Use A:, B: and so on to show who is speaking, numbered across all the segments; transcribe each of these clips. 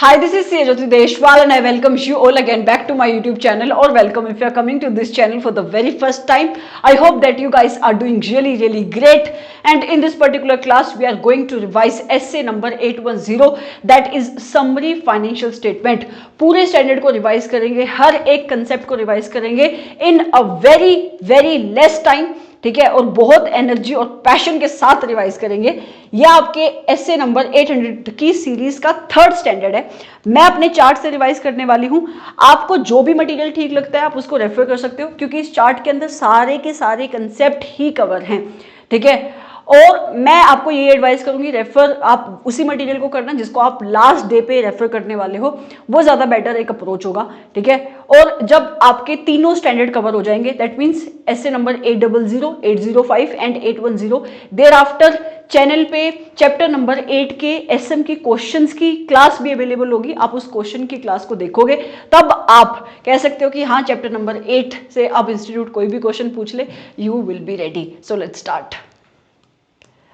A: Hi, this is Sejati Deshwal and I welcome you all again back to my YouTube channel or welcome if you are coming to this channel for the very first time. I hope that you guys are doing really great, and in this particular class we are going to revise essay number 810 that is summary financial statement. पूरे standard को revise करेंगे, हर एक concept को revise करेंगे इन a very less time, ठीक है, और बहुत एनर्जी और पैशन के साथ रिवाइज करेंगे। यह आपके एसए नंबर 800 की सीरीज का थर्ड स्टैंडर्ड है। मैं अपने चार्ट से रिवाइज करने वाली हूं। आपको जो भी मटेरियल ठीक लगता है आप उसको रेफर कर सकते हो, क्योंकि इस चार्ट के अंदर सारे के सारे कंसेप्ट ही कवर हैं, ठीक है। और मैं आपको ये एडवाइस करूंगी, रेफर आप उसी मटेरियल को करना जिसको आप लास्ट डे पे रेफर करने वाले हो, वो ज्यादा बेटर एक अप्रोच होगा, ठीक है। और जब आपके तीनों स्टैंडर्ड कवर हो जाएंगे, that means SA number 800, 805 and 810, thereafter channel पे चैप्टर नंबर 8 के एसएम की क्वेश्चंस की क्लास भी अवेलेबल होगी। आप उस क्वेश्चन की क्लास को देखोगे तब आप कह सकते हो कि हाँ, चैप्टर नंबर 8 से आप इंस्टीट्यूट कोई भी क्वेश्चन पूछ ले, you will be ready. So let's start.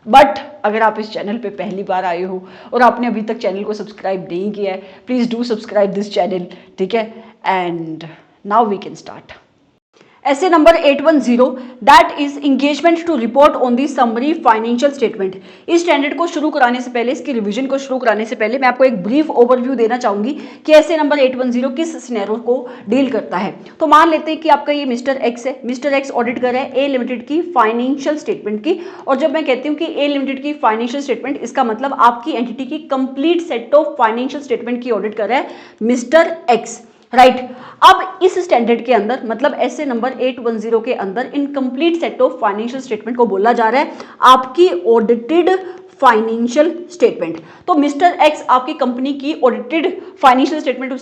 A: But अगर आप इस चैनल पे पहली बार आए हो और आपने अभी तक चैनल को सब्सक्राइब नहीं किया है, please do subscribe this channel, ठीक है। And now we can start. ऐसे नंबर 810 that is engagement to report on the summary financial statement. इस स्टैंडर्ड को शुरू कराने से पहले, इसकी रिवीजन को शुरू कराने से पहले मैं आपको एक ब्रीफ ओवरव्यू देना चाहूंगी कि ऐसे नंबर 810 किस सिनेरियो को डील करता है। तो मान लेते हैं कि आपका ये मिस्टर एक्स है। मिस्टर एक्स ऑडिट कर रहा है ए लिमिटेड की फाइनेंशियल स्टेटमेंट की, और जब मैं कहती हूँ कि ए लिमिटेड की फाइनेंशियल स्टेटमेंट, इसका मतलब आपकी एंटिटी की complete set of financial statement की ऑडिट कर रहा है मिस्टर एक्स, राइट। अब इस स्टैंडर्ड के अंदर, मतलब ऐसे नंबर 810 के अंदर in complete set of financial statement को बोला जा रहा है आपकी ऑडिटेड फाइनेंशियल स्टेटमेंट। तो मिस्टर एक्स आपकी कंपनी की ऑडिटेड फाइनेंशियल स्टेटमेंट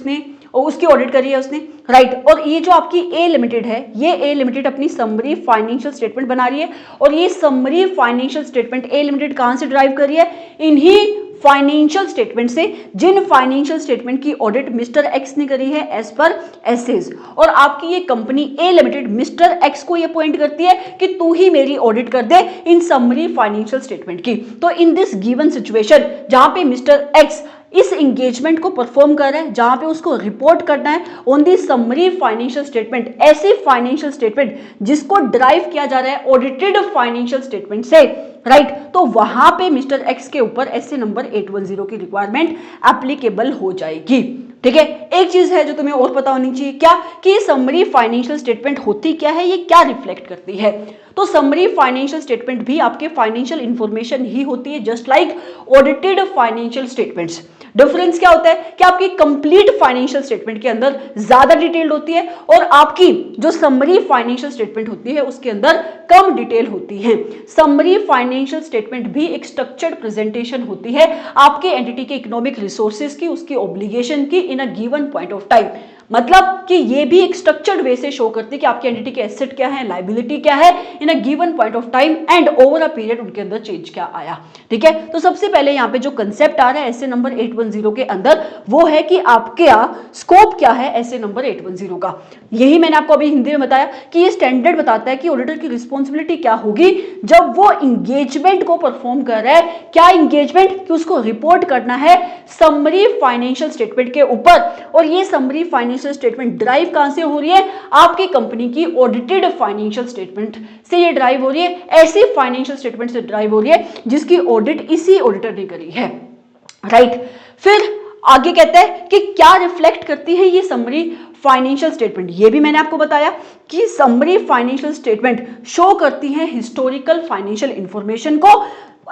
A: उसकी ऑडिट करी है उसने, राइट। और ये जो आपकी ए लिमिटेड है, ये ए लिमिटेड अपनी समरी फाइनेंशियल स्टेटमेंट बना रही है, और ये summary financial statement A limited कहां से ड्राइव कर रही है? इन्हीं फाइनेंशियल स्टेटमेंट से, जिन फाइनेंशियल स्टेटमेंट की ऑडिट मिस्टर एक्स ने करी है एज पर एसेज। और आपकी ये कंपनी ए लिमिटेड मिस्टर एक्स को ये पॉइंट करती है कि तू ही मेरी ऑडिट कर दे इन समरी फाइनेंशियल स्टेटमेंट की। तो इन दिस गिवन सिचुएशन, जहां पे मिस्टर एक्स इस एंगेजमेंट को परफॉर्म कर रहा है, जहां पे उसको रिपोर्ट करना है on the summary financial statement, ऐसी फाइनेंशियल स्टेटमेंट जिसको ड्राइव किया जा रहा है ऑडिटेड फाइनेंशियल स्टेटमेंट से, राइट। तो वहां पे मिस्टर एक्स के ऊपर ऐसे नंबर 810 की रिक्वायरमेंट एप्लीकेबल हो जाएगी, ठीक है। एक चीज है जो तुम्हें और पता होनी चाहिए, क्या कि समरी फाइनेंशियल स्टेटमेंट होती क्या है, ये क्या रिफ्लेक्ट करती है। तो समरी फाइनेंशियल स्टेटमेंट भी आपके फाइनेंशियल इंफॉर्मेशन ही होती है, just like audited financial statements. Difference क्या होता है कि आपकी कंप्लीट फाइनेंशियल स्टेटमेंट के अंदर ज्यादा डिटेल्ड होती है, और आपकी जो समरी फाइनेंशियल स्टेटमेंट होती है उसके अंदर कम डिटेल होती है। समरी फाइनेंशियल स्टेटमेंट भी एक स्ट्रक्चर्ड प्रेजेंटेशन होती है आपके एंटिटी के इकोनॉमिक रिसोर्सेज की, उसकी ऑब्लिगेशन की in a given point of time. मतलब कि ये भी एक स्ट्रक्चर्ड वे से शो करती है कि आपकी एंटिटी के एसेट क्या है, लायबिलिटी क्या है in a given point of time and over a period उनके अंदर चेंज क्या आया, ठीक है। तो सबसे पहले यहाँ पे जो कंसेप्ट आ रहा है ऐसे नंबर 810 के अंदर, वो है कि आपके स्कोप क्या है ऐसे नंबर 810 का। यही मैंने आपको अभी हिंदी में बताया कि ये स्टैंडर्ड बताता है कि ऑडिटर की रिस्पॉन्सिबिलिटी क्या होगी जब वो इंगेजमेंट को परफॉर्म कर रहा है। क्या इंगेजमेंट? कि उसको रिपोर्ट करना है समरी फाइनेंशियल स्टेटमेंट के ऊपर, और ये समरी फाइनेंशियल स्टेटमेंट ड्राइव कहां से हो रही है? आपकी कंपनी की ऑडिटेड फाइनेंशियल स्टेटमेंट से ये ड्राइव हो रही है, ऐसी फाइनेंशियल स्टेटमेंट से ड्राइव हो रही है जिसकी ऑडिट इसी ऑडिटर ने करी है, राइट। फिर आगे कहता है कि क्या रिफ्लेक्ट करती है ये समरी फाइनेंशियल स्टेटमेंट। ये भी मैंने आपको बताया कि समरी फाइनेंशियल स्टेटमेंट शो करती है हिस्टोरिकल फाइनेंशियल इंफॉर्मेशन को,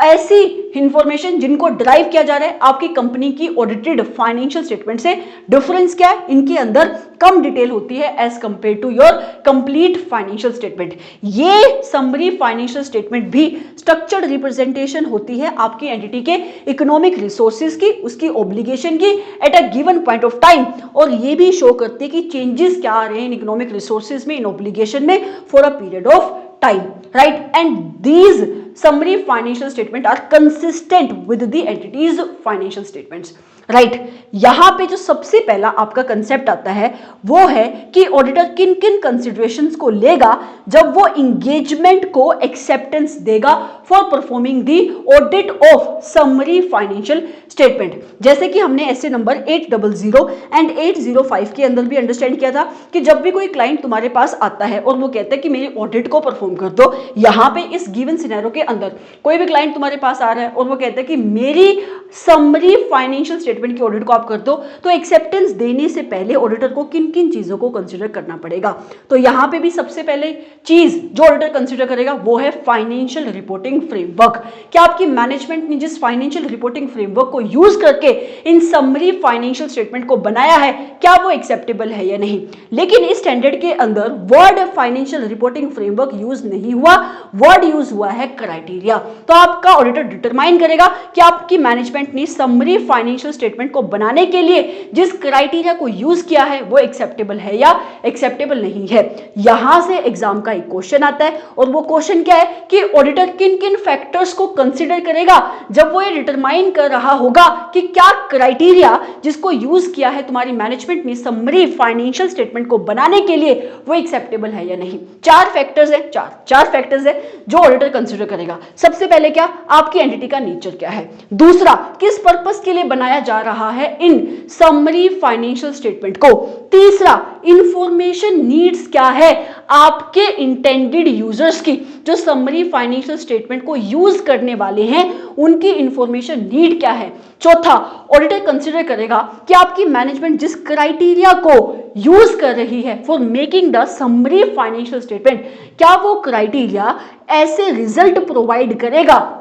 A: ऐसी इंफॉर्मेशन जिनको ड्राइव किया जा रहा है आपकी कंपनी की ऑडिटेड फाइनेंशियल स्टेटमेंट से। डिफरेंस क्या है? इनके अंदर कम डिटेल होती है as compare to your complete financial statement. ये समरी फाइनेंशियल स्टेटमेंट भी स्ट्रक्चर्ड रिप्रेजेंटेशन होती है आपकी एंटिटी के इकोनॉमिक रिसोर्सेज की, उसकी ऑब्लिगेशन की at a given point of time, और ये भी शो करती है कि चेंजेस क्या आ रहे हैं इन इकोनॉमिक रिसोर्सेज में, इन ऑब्लिगेशन में for a period of time, right. And these summary financial statement are consistent with the entity's financial statements. Right. यहां पे जो सबसे पहला आपका कंसेप्ट आता है वो है कि ऑडिटर किन किन कंसिडरेशंस को लेगा जब वो इंगेजमेंट को एक्सेप्टेंस देगा for performing the audit of summary financial statement. जैसे कि हमने ऐसे नंबर 800 एंड 805 के अंदर भी अंडरस्टैंड किया था कि जब भी कोई क्लाइंट तुम्हारे पास आता है और वो कहता है कि मेरी ऑडिट को परफॉर्म कर दो, यहां पे इस गिवन सिनेरियो के अंदर कोई भी क्लाइंट तुम्हारे पास आ रहा है और वो कहता है कि मेरी समरी फाइनेंशियल स्टेटमेंट की ऑडिट को आप कर दो, तो एक्सेप्टेंस देने से पहले ऑडिटर को किन किन चीजों को कंसीडर करना पड़ेगा। तो यहां पे भी सबसे पहले चीज जो ऑडिटर कंसीडर करेगा वो है फाइनेंशियल रिपोर्टिंग फ्रेमवर्क। क्या आपकी मैनेजमेंट ने जिस फाइनेंशियल रिपोर्टिंग फ्रेमवर्क को यूज करके इन समरी फाइनेंशियल स्टेटमेंट को बनाया है, क्या वो एक्सेप्टेबल है या नहीं। लेकिन इस स्टैंडर्ड के अंदर word financial reporting framework use नहीं हुआ, वर्ड यूज हुआ है क्राइटेरिया। तो आपका ऑडिटर डिटरमाइन करेगा कि आपकी मैनेजमेंट ने समरी फाइनेंशियल स्टेटमेंट को बनाने के लिए जिस क्राइटेरिया को यूज किया है वो एक्सेप्टेबल है या एक्सेप्टेबल नहीं है। यहां से एग्जाम का एक क्वेश्चन आता है और वो क्वेश्चन क्या है कि ऑडिटर किन किन फैक्टर्स को कंसीडर करेगा जब वो ये डिटरमाइन कर रहा होगा कि क्या क्राइटेरिया जिसको यूज किया है तुम्हारी मैनेजमेंट ने समरी फाइनेंशियल स्टेटमेंट को बनाने के लिए वो एक्सेप्टेबल है या नहीं। चार फैक्टर्स है, चार फैक्टर्स है जो ऑडिटर कंसीडर करेगा। सबसे पहले क्या, आपकी एंटिटी का नेचर क्या है। दूसरा, किस पर्पस के लिए बनाया जा रहा है इन समरी फाइनेंशियल स्टेटमेंट को। तीसरा, इंफॉर्मेशन नीड्स क्या है आपके इंटेंडेड यूजर्स की, जो समरी फाइनेंशियल स्टेटमेंट को यूज करने वाले हैं उनकी इंफॉर्मेशन नीड क्या है। चौथा, ऑडिटर कंसीडर करेगा कि आपकी मैनेजमेंट जिस क्राइटेरिया को यूज कर रही है for making the summary financial statement, क्या वो क्राइटेरिया ऐसे रिजल्ट प्रोवाइड करेगा,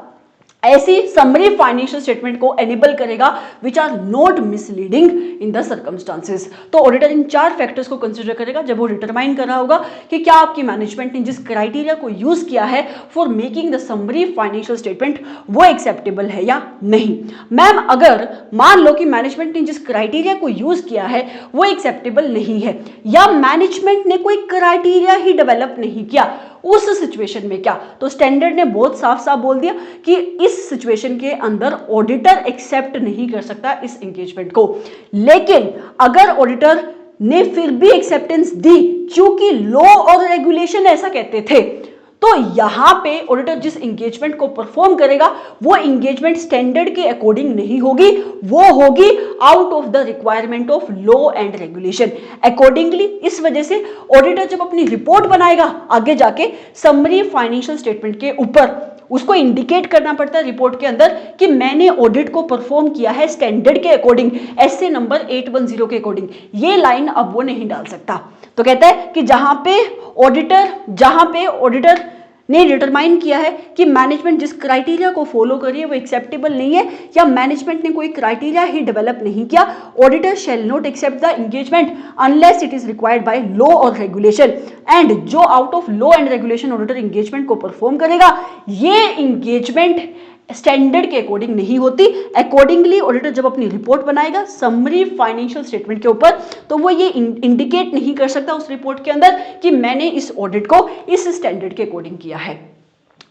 A: ऐसी समरी फाइनेंशियल स्टेटमेंट को एनेबल करेगा which are not misleading in the circumstances. तो ऑडिटर इन चार फैक्टर्स को कंसीडर करेगा जब वो डिटरमाइन कर रहा होगा कि क्या आपकी मैनेजमेंट ने जिस क्राइटेरिया को यूज किया है for making the summary financial statement वो एक्सेप्टेबल है या नहीं। मैम, अगर मान लो कि मैनेजमेंट ने जिस क्राइटेरिया को यूज किया है वो एक्सेप्टेबल नहीं है या मैनेजमेंट ने कोई क्राइटेरिया ही डेवलप नहीं किया, उस सिचुएशन में क्या। तो स्टैंडर्ड ने बहुत साफ साफ बोल दिया कि इस सिचुएशन के अंदर ऑडिटर एक्सेप्ट नहीं कर सकता इस एंगेजमेंट को। लेकिन अगर ऑडिटर ने फिर भी एक्सेप्टेंस दी क्योंकि लॉ और रेगुलेशन ऐसा कहते थे, तो यहां पे ऑडिटर जिस एंगेजमेंट को परफॉर्म करेगा वो एंगेजमेंट स्टैंडर्ड के अकॉर्डिंग नहीं होगी, वो होगी out of the requirement of law and regulation. Accordingly इस वजह से ऑडिटर जब अपनी रिपोर्ट बनाएगा आगे जाके समरी फाइनेंशियल स्टेटमेंट के ऊपर, उसको इंडिकेट करना पड़ता है रिपोर्ट के अंदर कि मैंने ऑडिट को परफॉर्म किया है स्टैंडर्ड के अकॉर्डिंग, एसए नंबर 810 के अकॉर्डिंग। ये लाइन अब वो नहीं डाल सकता। तो कहता है कि जहां पे ऑडिटर ने डिटरमाइन किया है कि मैनेजमेंट जिस क्राइटेरिया को फॉलो कर रही है वो एक्सेप्टेबल नहीं है या मैनेजमेंट ने कोई क्राइटेरिया ही डेवलप नहीं किया, auditor shall not accept the engagement unless it is required by law और रेगुलेशन। एंड जो out of law and regulation auditor engagement को परफॉर्म करेगा, ये एंगेजमेंट स्टैंडर्ड के अकॉर्डिंग नहीं होती। अकॉर्डिंगली ऑडिटर जब अपनी रिपोर्ट बनाएगा समरी फाइनेंशियल स्टेटमेंट के ऊपर, तो वो ये इंडिकेट नहीं कर सकता उस रिपोर्ट के अंदर कि मैंने इस ऑडिट को इस स्टैंडर्ड के अकॉर्डिंग किया है।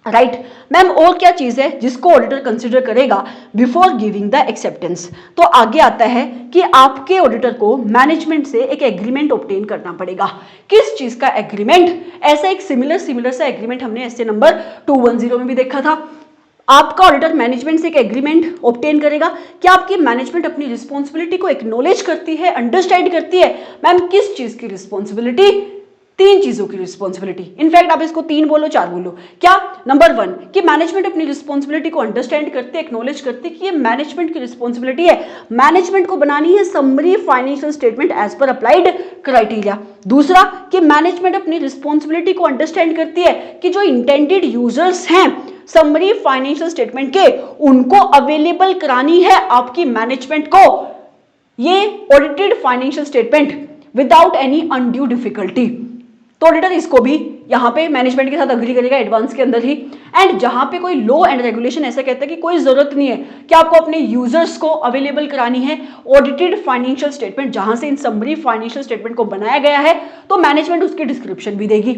A: राइट मैम, और क्या चीज है जिसको ऑडिटर कंसीडर करेगा बिफोर गिविंग द एक्सेप्टेंस। तो आगे आता है कि आपके ऑडिटर को मैनेजमेंट से एक एग्रीमेंट ऑब्टेन करना पड़ेगा। किस चीज का एग्रीमेंट। ऐसा एक सिमिलर सा एग्रीमेंट हमने ऐसे नंबर 210 में भी देखा था। आपका ऑडिटर मैनेजमेंट से एक एग्रीमेंट ऑब्टेन करेगा कि आपकी मैनेजमेंट अपनी रिस्पॉन्सिबिलिटी को एक्नॉलेज करती है, अंडरस्टैंड करती है। मैम, किस चीज की रिस्पॉन्सिबिलिटी। तीन चीजों की रिस्पॉन्सिबिलिटी। इनफैक्ट आप इसको 3 बोलो 4 बोलो। क्या, नंबर 1 कि मैनेजमेंट अपनी रिस्पॉन्सिबिलिटी को अंडरस्टैंड करते, एक्नॉलेज करते कि ये मैनेजमेंट की रिस्पॉन्सिबिलिटी है, मैनेजमेंट को बनानी है summary financial statement as per applied criteria. दूसरा कि मैनेजमेंट अपनी रिस्पॉन्सिबिलिटी को अंडरस्टैंड करती है कि जो इंटेंडेड यूजर्स हैं समरी फाइनेंशियल स्टेटमेंट के, उनको अवेलेबल करानी है आपकी मैनेजमेंट को ये audited financial statement without any undue difficulty. तो ऑडिटर इसको भी यहां पे मैनेजमेंट के साथ अग्री करेगा एडवांस के अंदर ही। एंड जहां पे कोई लॉ एंड रेगुलेशन ऐसा कहता है कि कोई जरूरत नहीं है कि आपको अपने यूजर्स को अवेलेबल करानी है ऑडिटेड फाइनेंशियल स्टेटमेंट जहां से इन समरी फाइनेंशियल स्टेटमेंट को बनाया गया है, तो मैनेजमेंट उसकी डिस्क्रिप्शन भी देगी।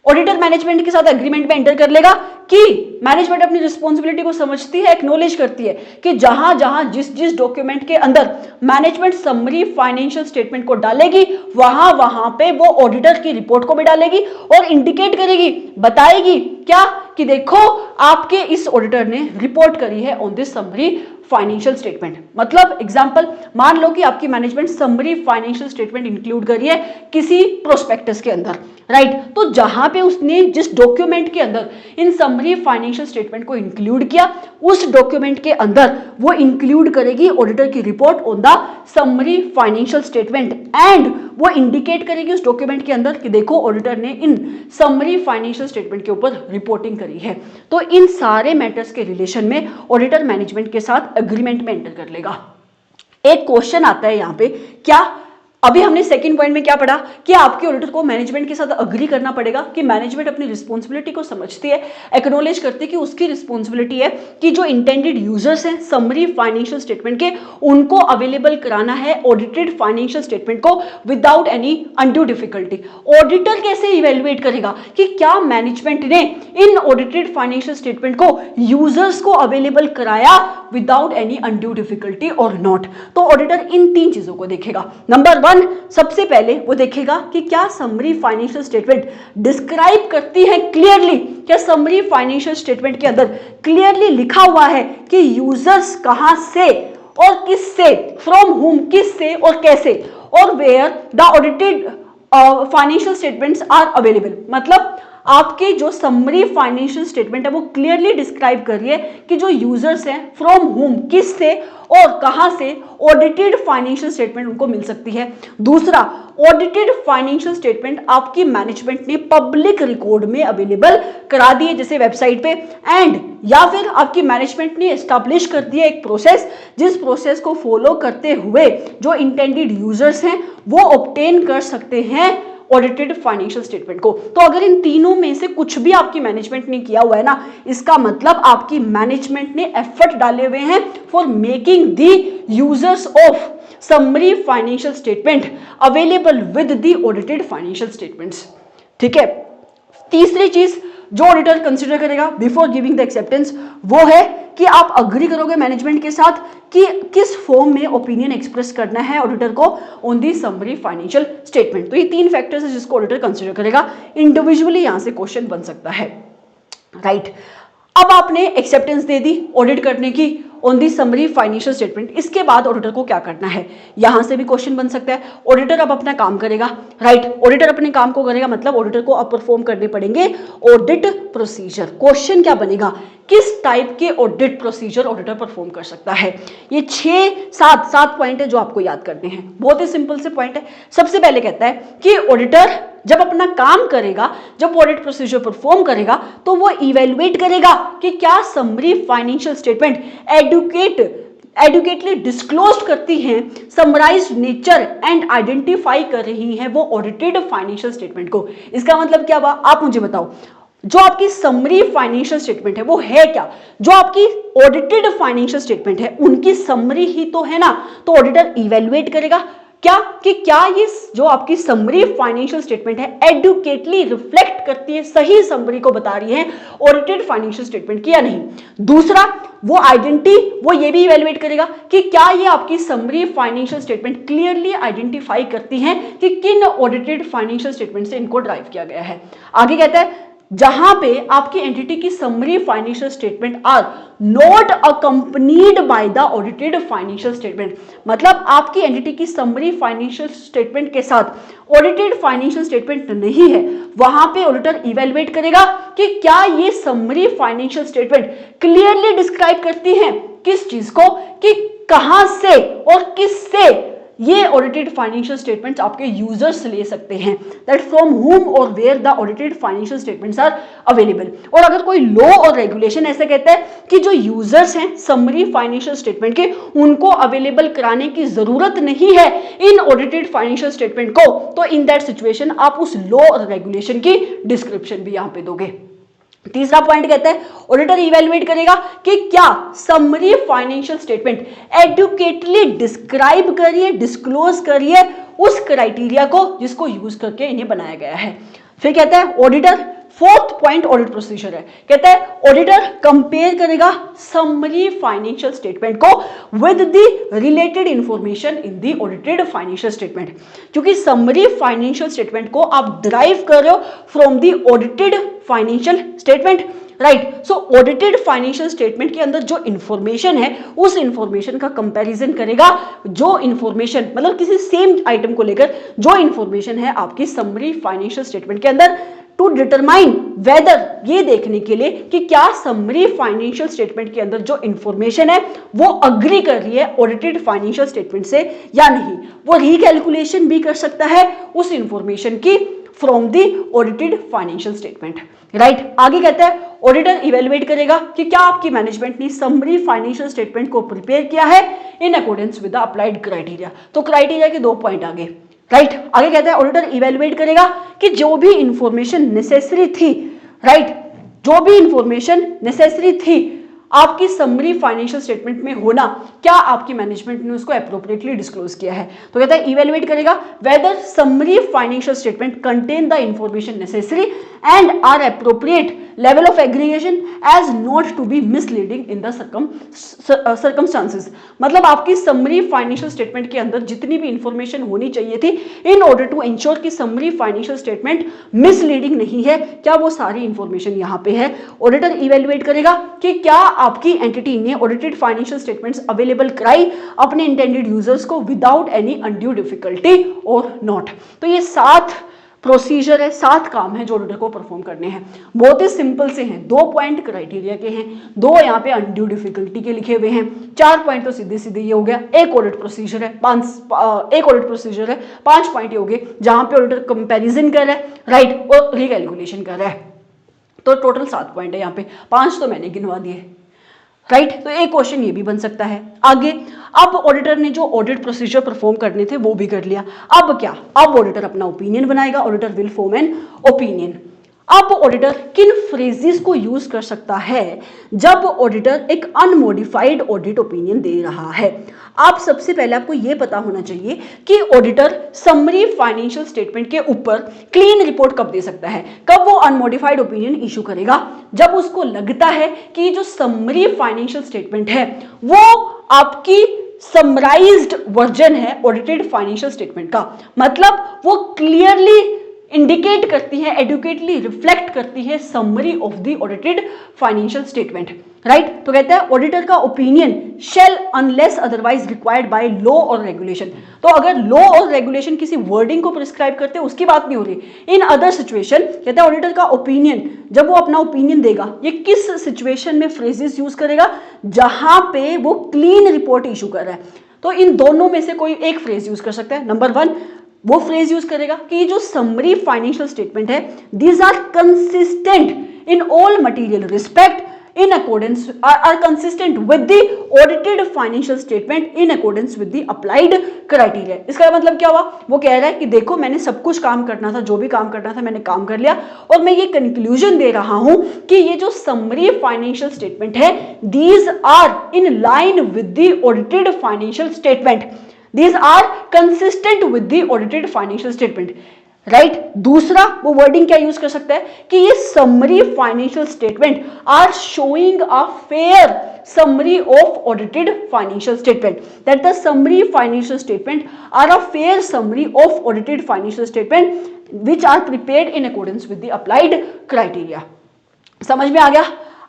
A: ऑडिटर मैनेजमेंट के साथ एग्रीमेंट में एंटर कर लेगा कि मैनेजमेंट अपनी रिस्पॉन्सिबिलिटी को समझती है, एक्नॉलेज करती है कि जहां जहां जिस जिस डॉक्यूमेंट के अंदर मैनेजमेंट समरी फाइनेंशियल स्टेटमेंट को डालेगी वहां वहां पे वो ऑडिटर की रिपोर्ट को भी डालेगी और इंडिकेट करेगी, बताएगी क्या कि देखो आपके इस ऑडिटर ने रिपोर्ट करी है on this summary financial statement. मतलब एग्जांपल, मान लो कि आपकी management summary financial statement include करी है किसी प्रोस्पेक्टस के अंदर, राइट। तो जहां पे उसने जिस डॉक्यूमेंट के अंदर इन समरी फाइनेंशियल स्टेटमेंट को इंक्लूड किया उस डॉक्यूमेंट के अंदर वो इंक्लूड करेगी ऑडिटर की report on the summary financial statement and वो इंडिकेट करेगी उस डॉक्यूमेंट के अंदर कि देखो ऑडिटर ने इन समरी फाइनेंशियल स्टेटमेंट के ऊपर रिपोर्टिंग करी है। तो इन सारे मैटर्स के रिलेशन में ऑडिटर मैनेजमेंट के साथ एग्रीमेंट में एंटर कर लेगा। एक क्वेश्चन आता है यहाँ पे, क्या अभी हमने सेकंड पॉइंट में क्या पढ़ा कि आपके ऑडिटर को मैनेजमेंट के साथ अग्री करना पड़ेगा कि मैनेजमेंट अपनी रिस्पॉन्सिबिलिटी को समझती है, एक्नॉलेज करती है कि उसकी रिस्पॉन्सिबिलिटी है कि जो इंटेंडेड यूजर्स हैं समरी फाइनेंशियल स्टेटमेंट के उनको अवेलेबल कराना है ऑडिटेड फाइनेंशियल स्टेटमेंट को without any undue difficulty. Auditor कैसे इवेल्युएट करेगा कि क्या मैनेजमेंट ने इन ऑडिटेड फाइनेंशियल स्टेटमेंट को यूजर्स को अवेलेबल कराया विदाउट एनी अनड्यू डिफिकल्टी और नॉट। तो ऑडिटर इन तीन चीजों को देखेगा। नंबर सबसे पहले वो देखेगा कि क्या समरी फाइनेंशियल स्टेटमेंट डिस्क्राइब करती है क्लियरली, क्या समरी फाइनेंशियल स्टेटमेंट के अंदर क्लियरली लिखा हुआ है कि यूजर्स कहां से और किससे, फ्रॉम हुम किससे और कैसे, और where the audited financial statements are available. मतलब आपके जो समरी फाइनेंशियल स्टेटमेंट है वो क्लियरली डिस्क्राइब कर रही है कि जो यूजर्स हैं फ्रॉम होम किस से और कहां से ऑडिटेड फाइनेंशियल स्टेटमेंट उनको मिल सकती है। दूसरा, ऑडिटेड फाइनेंशियल स्टेटमेंट आपकी मैनेजमेंट ने पब्लिक रिकॉर्ड में अवेलेबल करा दिए जैसे वेबसाइट पे, एंड या फिर आपकी मैनेजमेंट ने एस्टैब्लिश कर दिया एक प्रोसेस जिस प्रोसेस को फॉलो करते हुए जो इंटेंडेड यूजर्स हैं वो ऑब्टेन कर सकते हैं ऑडिटेड फाइनेंशियल स्टेटमेंट को। तो अगर इन तीनों में से कुछ भी आपकी मैनेजमेंट ने किया हुआ है ना, इसका मतलब आपकी मैनेजमेंट ने एफर्ट डाले हुए हैं for making the users of summary financial statement available with the audited financial statements. ठीक है। तीसरी चीज जो ऑडिटर कंसीडर करेगा बिफोर गिविंग द एक्सेप्टेंस वो है कि आप अग्री करोगे मैनेजमेंट के साथ कि किस फॉर्म में ओपिनियन एक्सप्रेस करना है ऑडिटर को on the summary financial statement. तो ये तीन फैक्टर्स है जिसको ऑडिटर कंसीडर करेगा। इंडिविजुअली यहां से क्वेश्चन बन सकता है, राइट। अब आपने एक्सेप्टेंस दे दी ऑडिट करने की on the summary financial statement, इसके बाद ऑडिटर को क्या करना है, यहां से भी क्वेश्चन बन सकता है। ऑडिटर अब अपना काम करेगा, राइट। ऑडिटर अपने काम को करेगा मतलब ऑडिटर को अब परफॉर्म करने पड़ेंगे ऑडिट प्रोसीजर। क्वेश्चन क्या बनेगा, किस टाइप के ऑडिट प्रोसीजर ऑडिटर परफॉर्म कर सकता है। ये 6-7 पॉइंट है जो आपको याद करने हैं, बहुत ही सिंपल से पॉइंट है। सबसे पहले कहता है कि ऑडिटर जब अपना काम करेगा, जब ऑडिट प्रोसीजर परफॉर्म करेगा तो वो इवेलुएट करेगा कि क्या summary financial statement adequately disclose करती हैं, समराइज्ड नेचर एंड आइडेंटिफाई कर रही हैं वो ऑडिटेड फाइनेंशियल स्टेटमेंट को। इसका मतलब क्या हुआ, आप मुझे बताओ, जो आपकी समरी फाइनेंशियल स्टेटमेंट है वो है क्या, जो आपकी ऑडिटेड फाइनेंशियल स्टेटमेंट है उनकी समरी ही तो है ना। तो ऑडिटर इवेलुएट करेगा क्या कि क्या ये जो आपकी समरी फाइनेंशियल स्टेटमेंट है एडुकेटली रिफ्लेक्ट करती है, सही समरी को बता रही है ऑडिटेड फाइनेंशियल स्टेटमेंट की या नहीं। दूसरा, वो ये भी इवेलुएट करेगा कि क्या ये आपकी summary financial statement clearly identify करती है कि किन ऑडिटेड फाइनेंशियल स्टेटमेंट से इनको ड्राइव किया गया है। आगे कहता है जहां पे आपकी एंटिटी की summary financial statement are not accompanied by the audited financial statement, मतलब आपकी एंटिटी की समरी फाइनेंशियल स्टेटमेंट के साथ ऑडिटेड फाइनेंशियल स्टेटमेंट नहीं है, वहां पे ऑडिटर इवेलुएट करेगा कि क्या ये summary financial statement clearly describe करती है किस चीज को, कि कहां से और किससे ये ऑडिटेड फाइनेंशियल स्टेटमेंट्स आपके यूजर्स ले सकते हैं, दैट फ्रॉम हुम और where the audited financial statements are available. और अगर कोई लॉ और रेगुलेशन ऐसे कहता है कि जो यूजर्स हैं समरी फाइनेंशियल स्टेटमेंट के उनको अवेलेबल कराने की जरूरत नहीं है इन ऑडिटेड फाइनेंशियल स्टेटमेंट को, तो इन दैट सिचुएशन आप उस लॉ और रेगुलेशन की डिस्क्रिप्शन भी यहां पे दोगे। तीसरा पॉइंट कहता है ऑडिटर इवेलुएट करेगा कि क्या summary financial statement adequately describe करिए, डिस्क्लोज करिए उस क्राइटेरिया को जिसको यूज करके इन्हें बनाया गया है। फिर कहता है auditor, fourth point audit procedure है, कहता है ऑडिटर कंपेयर करेगा समरी फाइनेंशियल स्टेटमेंट को with the related information in the audited financial statement, क्योंकि समरी फाइनेंशियल स्टेटमेंट को आप ड्राइव कर रहे हो from the audited financial statement, right. So audited financial statement के अंदर जो इंफॉर्मेशन है उस इंफॉर्मेशन का कंपैरिजन करेगा, जो इंफॉर्मेशन मतलब किसी सेम आइटम को लेकर जो इंफॉर्मेशन है आपकी समरी फाइनेंशियल स्टेटमेंट के अंदर, टू डिटरमाइन वेदर, ये देखने के लिए कि क्या समरी फाइनेंशियल स्टेटमेंट के अंदर जो इंफॉर्मेशन है वो अग्री कर रही है ऑडिटेड फाइनेंशियल स्टेटमेंट से या नहीं। वो रिकैलकुलेशन भी कर सकता है उस इंफॉर्मेशन की from the audited financial statement, right. आगे कहता है ऑडिटर इवेलुएट करेगा कि क्या आपकी मैनेजमेंट ने समरी फाइनेंशियल स्टेटमेंट को प्रिपेयर किया है in accordance with the applied criteria. तो क्राइटेरिया के 2 पॉइंट आगे, राइट। आगे कहता है ऑडिटर इवेलुएट करेगा कि जो भी इंफॉर्मेशन नेसेसरी थी, राइट, जो भी इंफॉर्मेशन नेसेसरी थी आपकी समरी फाइनेंशियल स्टेटमेंट में होना, क्या आपकी मैनेजमेंट ने उसको एप्रोप्रिएटली डिस्क्लोज किया है। तो कहता है इवेलुएट करेगा whether summary financial statement contain the information necessary and are appropriate level of aggregation as not to be misleading in the circumstances. मतलब आपकी समरी फाइनेंशियल स्टेटमेंट के अंदर जितनी भी इंफॉर्मेशन होनी चाहिए थी इन ऑर्डर टू इंश्योर कि समरी फाइनेंशियल स्टेटमेंट मिसलीडिंग नहीं है, क्या वो सारी इंफॉर्मेशन यहाँ पे है। ऑडिटर इवेलुएट करेगा कि क्या आपकी एंटिटी ने ऑडिटेड फाइनेंशियल स्टेटमेंट्स अवेलेबल कराई अपने इंटेंडेड यूजर्स को विदाउट एनी अनड्यू डिफिकल्टी और नॉट। तो ये 7 प्रोसीजर है, 7 काम है जो ऑडिटर को परफॉर्म करने हैं। बहुत ही सिंपल से हैं, 2 पॉइंट क्राइटेरिया के हैं, 2 यहाँ पे अनड्यू डिफिकल्टी के लिखे हुए हैं, 4 पॉइंट तो सीधे सीधे ये हो गया, एक ऑडिट प्रोसीजर है, 5 पॉइंट ये हो गए जहां पे ऑडिटर कंपैरिजन कर रहा है, राइट, और रिकैलकुलेशन कर रहा है। तो टोटल 7 पॉइंट है यहाँ पे, 5 तो मैंने गिनवा दिए, राइट। तो एक क्वेश्चन ये भी बन सकता है आगे। अब ऑडिटर ने जो ऑडिट प्रोसीजर परफॉर्म करने थे वो भी कर लिया, अब क्या, अब ऑडिटर अपना ओपिनियन बनाएगा, auditor will form an opinion. अब ऑडिटर किन फ्रेजेस को यूज कर सकता है जब ऑडिटर एक अनमोडिफाइड ऑडिट ओपिनियन दे रहा है। आप सबसे पहले आपको यह पता होना चाहिए कि ऑडिटर समरी फाइनेंशियल स्टेटमेंट के ऊपर क्लीन रिपोर्ट कब दे सकता है, कब वो अनमोडिफाइड ओपिनियन इशू करेगा, जब उसको लगता है कि जो समरी फाइनेंशियल स्टेटमेंट है वो आपकी समराइज्ड वर्जन है ऑडिटेड फाइनेंशियल स्टेटमेंट का, मतलब वो क्लियरली इंडिकेट करती है, एडुकेटली रिफ्लेक्ट करती है summary of the audited financial statement, right. तो कहता है ऑडिटर का opinion shall unless otherwise required by law और रेगुलेशन। तो अगर लॉ और रेगुलेशन किसी वर्डिंग को प्रिस्क्राइब करते हैं उसकी बात नहीं हो रही, इन अदर सिचुएशन कहता है ऑडिटर का ओपिनियन, जब वो अपना ओपिनियन देगा ये किस सिचुएशन में फ्रेजेस यूज करेगा, जहां पे वो क्लीन रिपोर्ट इशू कर रहा है। तो इन दोनों में से कोई एक फ्रेज यूज कर सकता है। नंबर 1 वो फ्रेज यूज करेगा कि जो समरी फाइनेंशियल स्टेटमेंट है these are consistent in all material respect in accordance are consistent with the audited financial statement in accordance with the applied criteria। इसका मतलब क्या हुआ, वो कह रहा है कि देखो मैंने सब कुछ काम करना था, जो भी काम करना था मैंने काम कर लिया, और मैं ये कंक्लूजन दे रहा हूं कि ये जो समरी फाइनेंशियल स्टेटमेंट है these are in line with the audited financial statement, these are consistent with the audited financial statement, right. दूसरा वो वर्डिंग क्या यूज कर सकता है कि ये summary financial statement are showing a fair summary of audited financial statement, that the summary financial statement are a fair summary of audited financial statement which are prepared in accordance with the applied criteria। समझ में आ गया।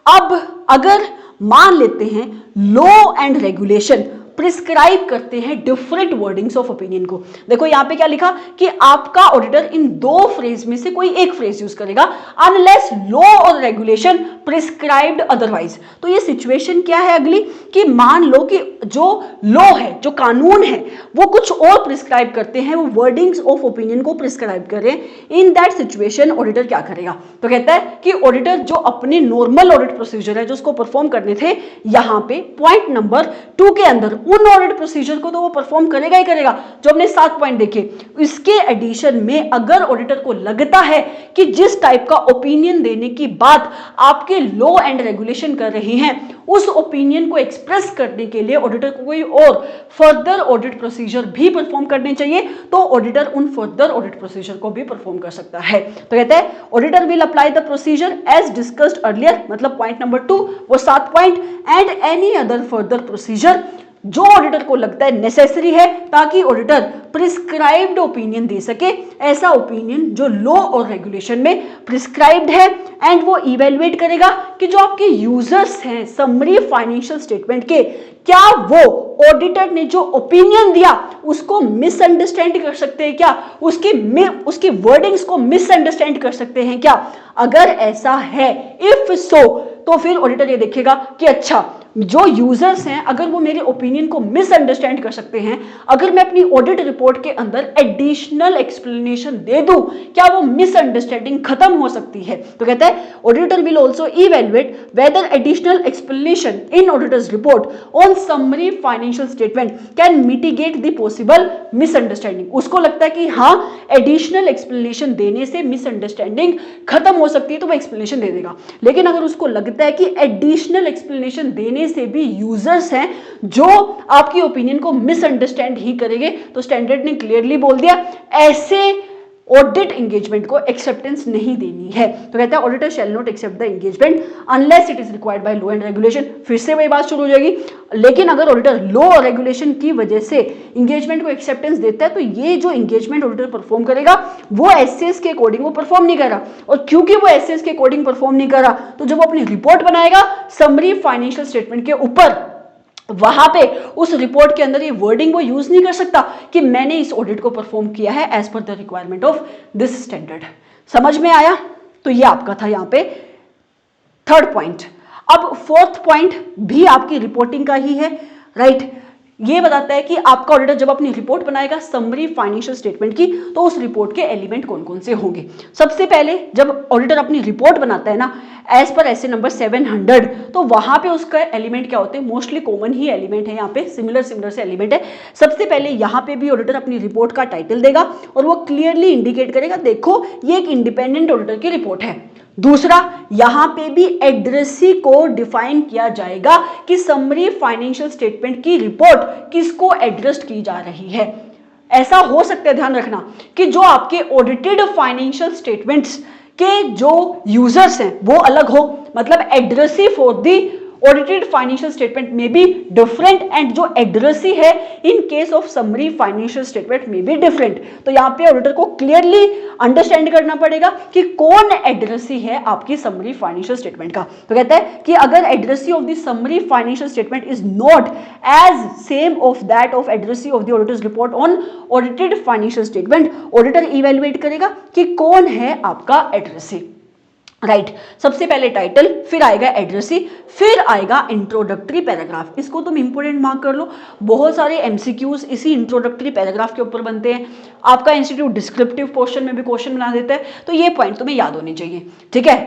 A: अब अगर मान लेते हैं law and regulation prescribe करते हैं डिफरेंट वर्डिंग्स ऑफ ओपिनियन को, देखो यहां पे क्या लिखा कि आपका ऑडिटर इन 2 फ्रेज में से कोई एक फ्रेज यूज करेगा अनलेस लॉ और रेगुलेशन प्रिस्क्राइब्ड अदरवाइज। तो ये सिचुएशन क्या है अगली कि मान लो कि जो लॉ है, जो कानून है, वो कुछ और प्रिस्क्राइब करते हैं, वो वर्डिंग्स ऑफ ओपिनियन को प्रिस्क्राइब कर रहे हैं। इन दैट सिचुएशन ऑडिटर क्या करेगा, तो कहता है कि ऑडिटर जो अपने नॉर्मल ऑडिट प्रोसीजर है जो उसको परफॉर्म करने थे, यहां पे पॉइंट नंबर 2 के अंदर उन ऑडिट प्रोसीजर को तो वो परफॉर्म करेगा ही करेगा जो हमने 7 पॉइंट देखे। इसके एडिशन में अगर ऑडिटर को लगता है कि जिस टाइप का ओपिनियन देने की बात आपके लॉ एंड रेगुलेशन कर रही हैं, उस ओपिनियन को एक्सप्रेस करने के लिए ऑडिटर को कोई और फर्दर ऑडिट प्रोसीजर भी परफॉर्म करने चाहिए, तो ऑडिटर उन फर्दर ऑडिट प्रोसीजर को भी परफॉर्म कर सकता है। तो कहते हैं auditor will apply the procedure as discussed earlier, मतलब पॉइंट नंबर 2 वो 7 point, and any other further procedure जो ऑडिटर को लगता है नेसेसरी है ताकि ऑडिटर प्रिस्क्राइब्ड ओपिनियन दे सके, ऐसा ओपिनियन जो लॉ और रेगुलेशन में प्रिस्क्राइब्ड है। एंड वो इवेलुएट करेगा कि जो आपके यूजर्स हैं समरी फाइनेंशियल स्टेटमेंट के, क्या वो ऑडिटर ने जो ओपिनियन दिया उसको मिसअंडरस्टैंड कर सकते हैं क्या, उसकी वर्डिंग्स को मिसअंडरस्टैंड कर सकते हैं क्या। अगर ऐसा है, इफ सो, तो फिर ऑडिटर ये देखेगा कि अच्छा जो यूजर्स हैं अगर वो मेरे ओपिनियन को मिसअंडरस्टैंड कर सकते हैं, अगर मैं अपनी ऑडिट रिपोर्ट के अंदर एडिशनल एक्सप्लेनेशन दे दूं, क्या वो मिसअंडरस्टैंडिंग खत्म हो सकती है। तो कहता है auditor will also evaluate whether additional explanation in auditor's report on summary financial statement can mitigate the possible misunderstanding. उसको लगता है कि हाँ एडिशनल एक्सप्लेनेशन देने से मिसअंडरस्टैंडिंग खत्म हो सकती है तो वो एक्सप्लेनेशन दे देगा। लेकिन अगर उसको लगता है कि एडिशनल एक्सप्लेनेशन देने से भी यूजर्स हैं जो आपकी ओपिनियन को मिसअंडरस्टैंड ही करेंगे, तो स्टैंडर्ड ने क्लियरली बोल दिया ऐसे ऑडिट एंगेजमेंट को एक्सेप्टेंस नहीं देनी है। तो कहता है auditor shall not accept the engagement unless it is required by law and regulation. फिर से वही बात शुरू हो जाएगी, लेकिन अगर ऑडिटर लॉ और रेगुलेशन की वजह से एंगेजमेंट को एक्सेप्टेंस देता है तो ये जो एंगेजमेंट ऑडिटर परफॉर्म करेगा वो एससीएस के अकॉर्डिंग वो परफॉर्म नहीं कर रहा, और क्योंकि वो एससीएस के अकॉर्डिंग परफॉर्म नहीं कर रहा तो जब वो अपनी रिपोर्ट बनाएगा समरी फाइनेंशियल स्टेटमेंट के ऊपर, वहां पे उस रिपोर्ट के अंदर ये वर्डिंग वो यूज नहीं कर सकता कि मैंने इस ऑडिट को परफॉर्म किया है as per the requirement of this standard. समझ में आया? तो ये आपका था यहां पे थर्ड पॉइंट। अब फोर्थ पॉइंट भी आपकी रिपोर्टिंग का ही है, राइट। ये बताता है कि आपका ऑडिटर जब अपनी रिपोर्ट बनाएगा समरी फाइनेंशियल स्टेटमेंट की, तो उस रिपोर्ट के एलिमेंट कौन कौन से होंगे। सबसे पहले जब ऑडिटर अपनी रिपोर्ट बनाता है ना एज पर एसए नंबर 700, तो वहां पे उसका एलिमेंट क्या होते हैं, मोस्टली कॉमन ही एलिमेंट है, यहाँ पे सिमिलर से एलिमेंट है। सबसे पहले यहाँ पे भी ऑडिटर अपनी रिपोर्ट का टाइटल देगा और वो क्लियरली इंडिकेट करेगा देखो ये एक इंडिपेंडेंट ऑडिटर की रिपोर्ट है। दूसरा, यहां पे भी एड्रेसी को डिफाइन किया जाएगा कि समरी फाइनेंशियल स्टेटमेंट की रिपोर्ट किसको एड्रेस्ड की जा रही है। ऐसा हो सकता है, ध्यान रखना, कि जो आपके ऑडिटेड फाइनेंशियल स्टेटमेंट्स के जो यूजर्स हैं वो अलग हो, मतलब addressee for the audited financial statement में भी डिफरेंट, एंड जो एड्रेसी है in case of summary financial statement में भी डिफरेंट। तो यहाँ पे ऑडिटर को क्लियरली अंडरस्टैंड करना पड़ेगा कि कौन एड्रेसी है आपकी समरी फाइनेंशियल स्टेटमेंट का। तो कहता है कि अगर addressee of the summary financial statement is not as same of that of addressee of the auditor's report on audited financial statement, auditor evaluate करेगा कि कौन है आपका एड्रेसी, राइट। सबसे पहले टाइटल, फिर आएगा एड्रेसी, फिर आएगा इंट्रोडक्टरी पैराग्राफ। इसको तुम इंपोर्टेंट मार्क कर लो, बहुत सारे एमसीक्यूज इसी इंट्रोडक्टरी पैराग्राफ के ऊपर बनते हैं। आपका इंस्टीट्यूट डिस्क्रिप्टिव पोर्शन में भी क्वेश्चन बना देता है, तो ये पॉइंट तुम्हें याद होने चाहिए, ठीक है।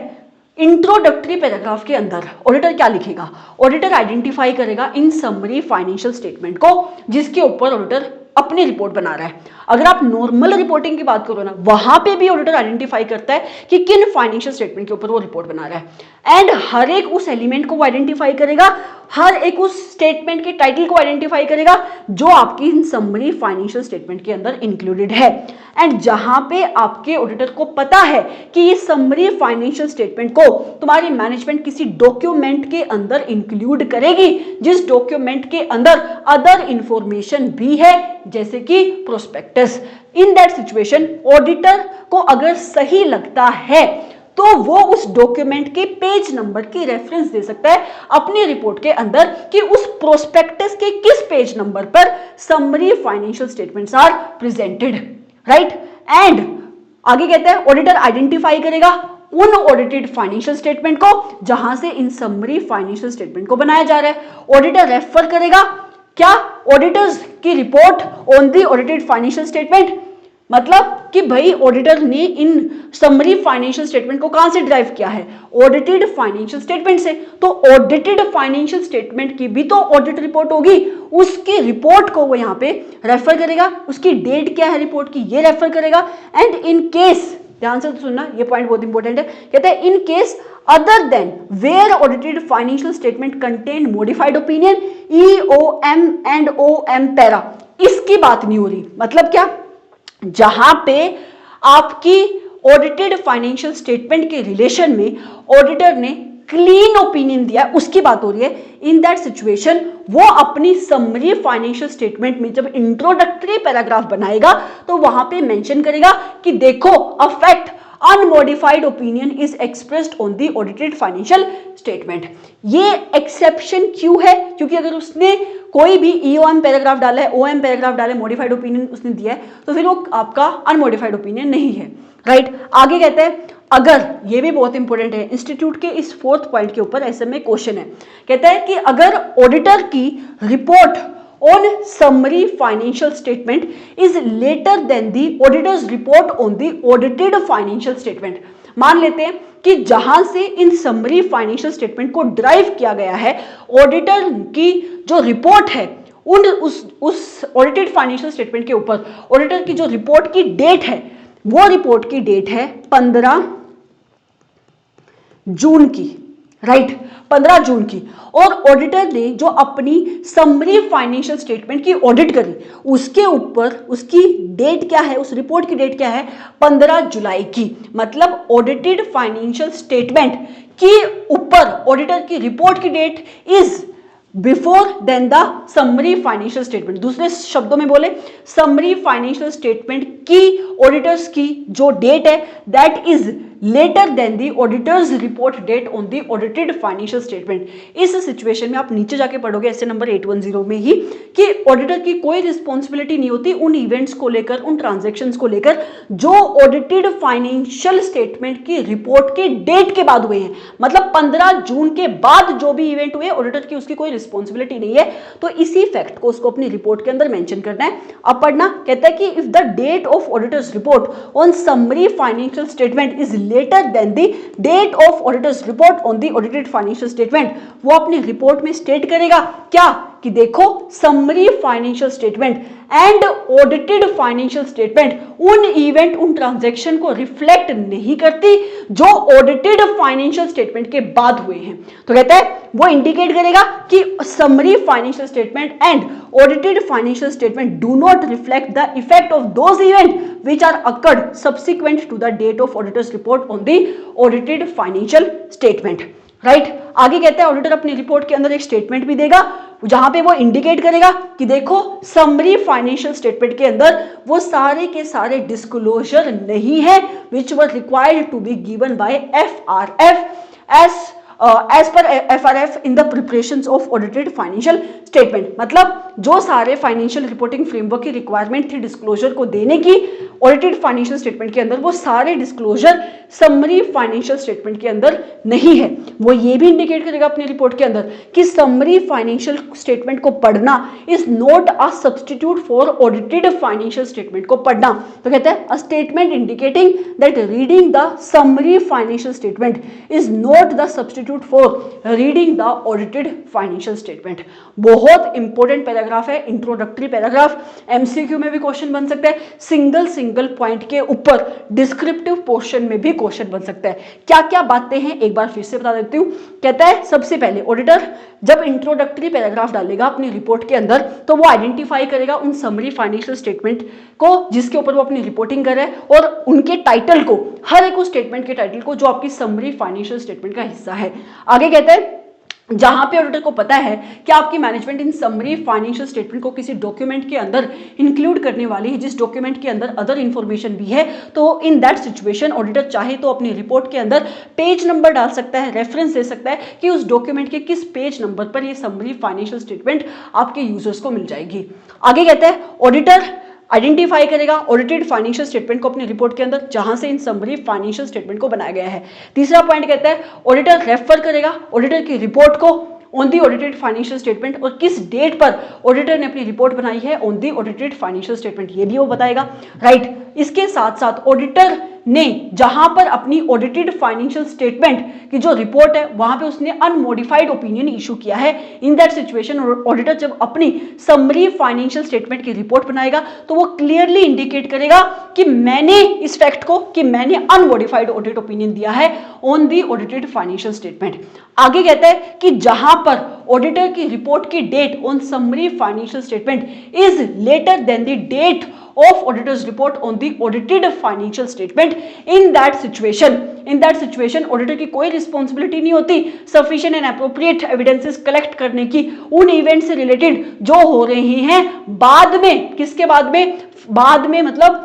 A: इंट्रोडक्टरी पैराग्राफ के अंदर ऑडिटर क्या लिखेगा, ऑडिटर आइडेंटिफाई करेगा इन समरी फाइनेंशियल स्टेटमेंट को जिसके ऊपर ऑडिटर अपनी रिपोर्ट बना रहा है। अगर आप नॉर्मल रिपोर्टिंग की बात करो ना, वहां पे भी ऑडिटर आइडेंटिफाई करता है कि किन फाइनेंशियल स्टेटमेंट के ऊपर वो रिपोर्ट बना रहा है, एंड हर एक उस एलिमेंट को आइडेंटिफाई करेगा, हर एक उस स्टेटमेंट के टाइटल को आइडेंटिफाई करेगा जो आपकी इन समरी फाइनेंशियल स्टेटमेंट के अंदर इंक्लूडेड है। एंड जहां पे आपके ऑडिटर को पता है कि ये समरी फाइनेंशियल स्टेटमेंट को तुम्हारी मैनेजमेंट किसी डॉक्यूमेंट के अंदर इंक्लूड करेगी जिस डॉक्यूमेंट के अंदर अदर इंफॉर्मेशन भी है जैसे कि prospectus, in that situation auditor को अगर सही लगता है तो वो उस डॉक्यूमेंट के पेज नंबर की रेफरेंस दे सकता है अपनी रिपोर्ट के अंदर कि उस प्रोस्पेक्टस के किस पेज नंबर पर summary financial statements are presented, right. And आगे कहता है ऑडिटर आइडेंटिफाई करेगा उन ऑडिटेड फाइनेंशियल स्टेटमेंट को जहां से इन समरी फाइनेंशियल स्टेटमेंट को बनाया जा रहा है। ऑडिटर रेफर करेगा क्या, ऑडिटर्स की report on the audited financial statement, मतलब कि भाई ऑडिटर ने इन समरी फाइनेंशियल स्टेटमेंट को कहां से ड्राइव किया है, ऑडिटेड फाइनेंशियल स्टेटमेंट से। तो ऑडिटेड फाइनेंशियल स्टेटमेंट की भी तो ऑडिट रिपोर्ट होगी, उसकी रिपोर्ट को वो यहां पे रेफर करेगा, उसकी डेट क्या है रिपोर्ट की ये रेफर करेगा। एंड इन केस, ध्यान से सुनना ये पॉइंट बहुत इंपॉर्टेंट है, कहते हैं in case other than where audited financial statement contain modified opinion EOM and OM para, इसकी बात नहीं हो रही। मतलब क्या, जहां पे आपकी ऑडिटेड फाइनेंशियल स्टेटमेंट के रिलेशन में ऑडिटर ने क्लीन ओपिनियन दिया, उसकी बात हो रही है। इन दैट सिचुएशन वो अपनी समरी फाइनेंशियल स्टेटमेंट में जब इंट्रोडक्टरी पैराग्राफ बनाएगा तो वहां पे मेंशन करेगा कि देखो affect unmodified opinion is expressed on the audited financial statement. ये एक्सेप्शन क्यों है, क्योंकि अगर उसने कोई भी EOM पैराग्राफ डाला है, OM पैराग्राफ डाला है, मॉडिफाइड ओपिनियन उसने दिया है, तो फिर वो आपका अनमोडिफाइड ओपिनियन नहीं है, राइट। आगे कहते हैं, अगर, ये भी बहुत इंपॉर्टेंट है, इंस्टीट्यूट के इस 4th पॉइंट के ऊपर ऐसे में क्वेश्चन है, कहता है कि अगर ऑडिटर की report on summary financial statement is later than the auditor's report on the audited financial statement. मान लेते हैं कि जहां से इन समरी फाइनेंशियल स्टेटमेंट को ड्राइव किया गया है, ऑडिटर की जो रिपोर्ट है उस ऑडिटेड फाइनेंशियल स्टेटमेंट के ऊपर ऑडिटर की जो रिपोर्ट की डेट है, वो रिपोर्ट की डेट है 15 जून की, राइट, 15 जून की। और ऑडिटर ने जो अपनी समरी फाइनेंशियल स्टेटमेंट की ऑडिट करी, उसके ऊपर उसकी डेट क्या है, उस रिपोर्ट की डेट क्या है, 15 जुलाई की। मतलब ऑडिटेड फाइनेंशियल स्टेटमेंट के ऊपर ऑडिटर की रिपोर्ट की date is before than the summary financial statement. दूसरे शब्दों में बोले, समरी फाइनेंशियल स्टेटमेंट की ऑडिटर्स की जो डेट है that is later than the auditor's report date on the audited financial statement. इस सिचुएशन में आप नीचे जाके पढ़ोगे ऐसे नंबर 810 में ही कि ऑडिटर की कोई रिस्पॉन्सिबिलिटी नहीं होती उन इवेंट्स को लेकर, उन ट्रांजैक्शंस को लेकर जो ऑडिटेड फाइनेंशियल स्टेटमेंट की रिपोर्ट के डेट के बाद हुए हैं। मतलब 15 जून के बाद जो भी इवेंट हुए ऑडिटर की उसकी कोई रिस्पॉन्सिबिलिटी नहीं है। तो इसी फैक्ट को उसको अपनी रिपोर्ट के अंदर मेंशन करना है। अब पढ़ना, कहता है कि if the date of auditor's report on summary financial statement is later than the date of auditor's report on the audited financial statement, वो अपनी रिपोर्ट में स्टेट करेगा क्या, कि देखो summary financial statement and audited financial statement उन event, उन transaction को रिफ्लेक्ट नहीं करती जो ऑडिटेड फाइनेंशियल स्टेटमेंट के बाद हुए हैं। तो कहता है वो इंडिकेट करेगा कि summary financial statement and audited financial statement do not reflect the effect of those event which are occurred subsequent to the date of auditor's report on the audited financial statement, right. आगे कहते हैं auditor अपनी report के अंदर एक statement भी देगा जहां पे वो इंडिकेट करेगा कि देखो समरी फाइनेंशियल स्टेटमेंट के अंदर वो सारे के सारे डिस्क्लोजर नहीं है which were required to be given by FRF as per FRF in the preparations of audited financial statement। मतलब जो सारे फाइनेंशियल रिपोर्टिंग फ्रेमवर्क की रिक्वायरमेंट थी डिस्क्लोजर को देने की ऑडिटेड फाइनेंशियल स्टेटमेंट के अंदर, वो सारे डिस्क्लोजर समरी फाइनेंशियल स्टेटमेंट के अंदर नहीं है। वो ये भी इंडिकेट करेगा अपनी रिपोर्ट के अंदर कि समरी फाइनेंशियल स्टेटमेंट को पढ़ना is not a substitute for audited financial statement को पढ़ना। तो कहते हैं a statement indicating that reading the summary financial statement is not the substitute for reading the audited financial statement. बहुत इंपॉर्टेंट पैराग्राफ है, introductory paragraph, MCQ में भी question बन सकता है, सिंगल पॉइंट के ऊपर डिस्क्रिप्टिव पोर्शन में भी क्वेश्चन बन सकता है। क्या क्या बातें हैं एक बार फिर से बता देती हूं। कहता है सबसे पहले ऑडिटर जब इंट्रोडक्टरी पैराग्राफ डालेगा अपनी रिपोर्ट के अंदर तो वो आइडेंटिफाई करेगा उन समरी फाइनेंशियल स्टेटमेंट को जिसके ऊपर वो अपनी रिपोर्टिंग कर रहा है और उनके टाइटल को, हर एक उस स्टेटमेंट के टाइटल को जो आपकी समरी फाइनेंशियल स्टेटमेंट का हिस्सा है। आगे कहता है जहां पे ऑडिटर को पता है कि आपकी मैनेजमेंट इन समरी फाइनेंशियल स्टेटमेंट को किसी डॉक्यूमेंट के अंदर इंक्लूड करने वाली है जिस डॉक्यूमेंट के अंदर अदर इंफॉर्मेशन भी है, तो इन दैट सिचुएशन ऑडिटर चाहे तो अपनी रिपोर्ट के अंदर पेज नंबर डाल सकता है, रेफरेंस दे सकता है कि उस डॉक्यूमेंट के किस पेज नंबर पर ये समरी फाइनेंशियल स्टेटमेंट आपके यूजर्स को मिल जाएगी। आगे कहता है ऑडिटर आइडेंटिफाई करेगा ऑडिटेड फाइनेंशियल स्टेटमेंट को अपनी रिपोर्ट के अंदर जहां से इन समरी फाइनेंशियल स्टेटमेंट को बनाया गया है। तीसरा पॉइंट कहता है ऑडिटर रेफर करेगा ऑडिटर की रिपोर्ट को on the audited financial statement, और किस डेट पर ऑडिटर ने अपनी रिपोर्ट बनाई है on the audited financial statement, ये भी वो बताएगा, राइट। इसके साथ साथ ऑडिटर ने जहां पर अपनी ऑडिटेड फाइनेंशियल स्टेटमेंट की जो रिपोर्ट है वहां पे उसने अनमोडिफाइड ओपिनियन इशू किया है, इन दैट सिचुएशन ऑडिटर जब अपनी समरी फाइनेंशियल स्टेटमेंट की रिपोर्ट बनाएगा तो वो क्लियरली इंडिकेट करेगा कि मैंने इस फैक्ट को कि मैंने अनमोडिफाइड ऑडिट ओपिनियन दिया है on the audited financial statement. आगे कहता है कि जहां पर ऑडिटर की रिपोर्ट की date on summary financial statement is later than the date of auditor's report on the audited financial statement, in that situation auditor की कोई responsibility नहीं होती sufficient and appropriate evidences collect करने की उन event से related जो हो रही हैं बाद में, किसके बाद में मतलब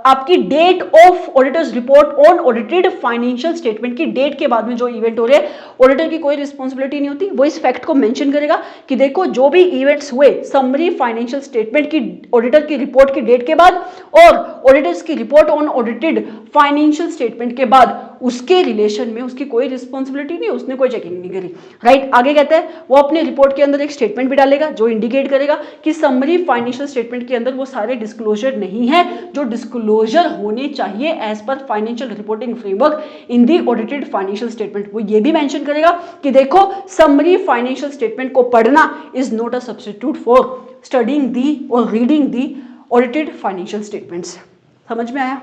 A: आपकी date of auditor's report on audited financial statement की डेट के बाद में जो इवेंट हो रहे हैं ऑडिटर की कोई रिस्पॉन्सिबिलिटी नहीं होती। वो इस फैक्ट को मेंशन करेगा कि देखो जो भी इवेंट्स हुए समरी फाइनेंशियल स्टेटमेंट की ऑडिटर की रिपोर्ट की डेट के बाद और ऑडिटर्स की report on audited financial statement के बाद उसके रिलेशन में उसकी कोई रिस्पॉन्सिबिलिटी नहीं, उसने कोई चेकिंग नहीं करी, राइट। आगे कहता है वो अपने रिपोर्ट के अंदर एक स्टेटमेंट भी डालेगा जो इंडिकेट करेगा कि समरी फाइनेंशियल स्टेटमेंट के अंदर वो सारे डिस्क्लोजर नहीं है जो डिस्क्लोजर होने चाहिए as per financial reporting framework in the audited financial statement. वो ये भी मेंशन करेगा कि देखो समरी फाइनेंशियल स्टेटमेंट को पढ़ना is not a substitute for studying the और reading the audited financial statements. समझ में आया?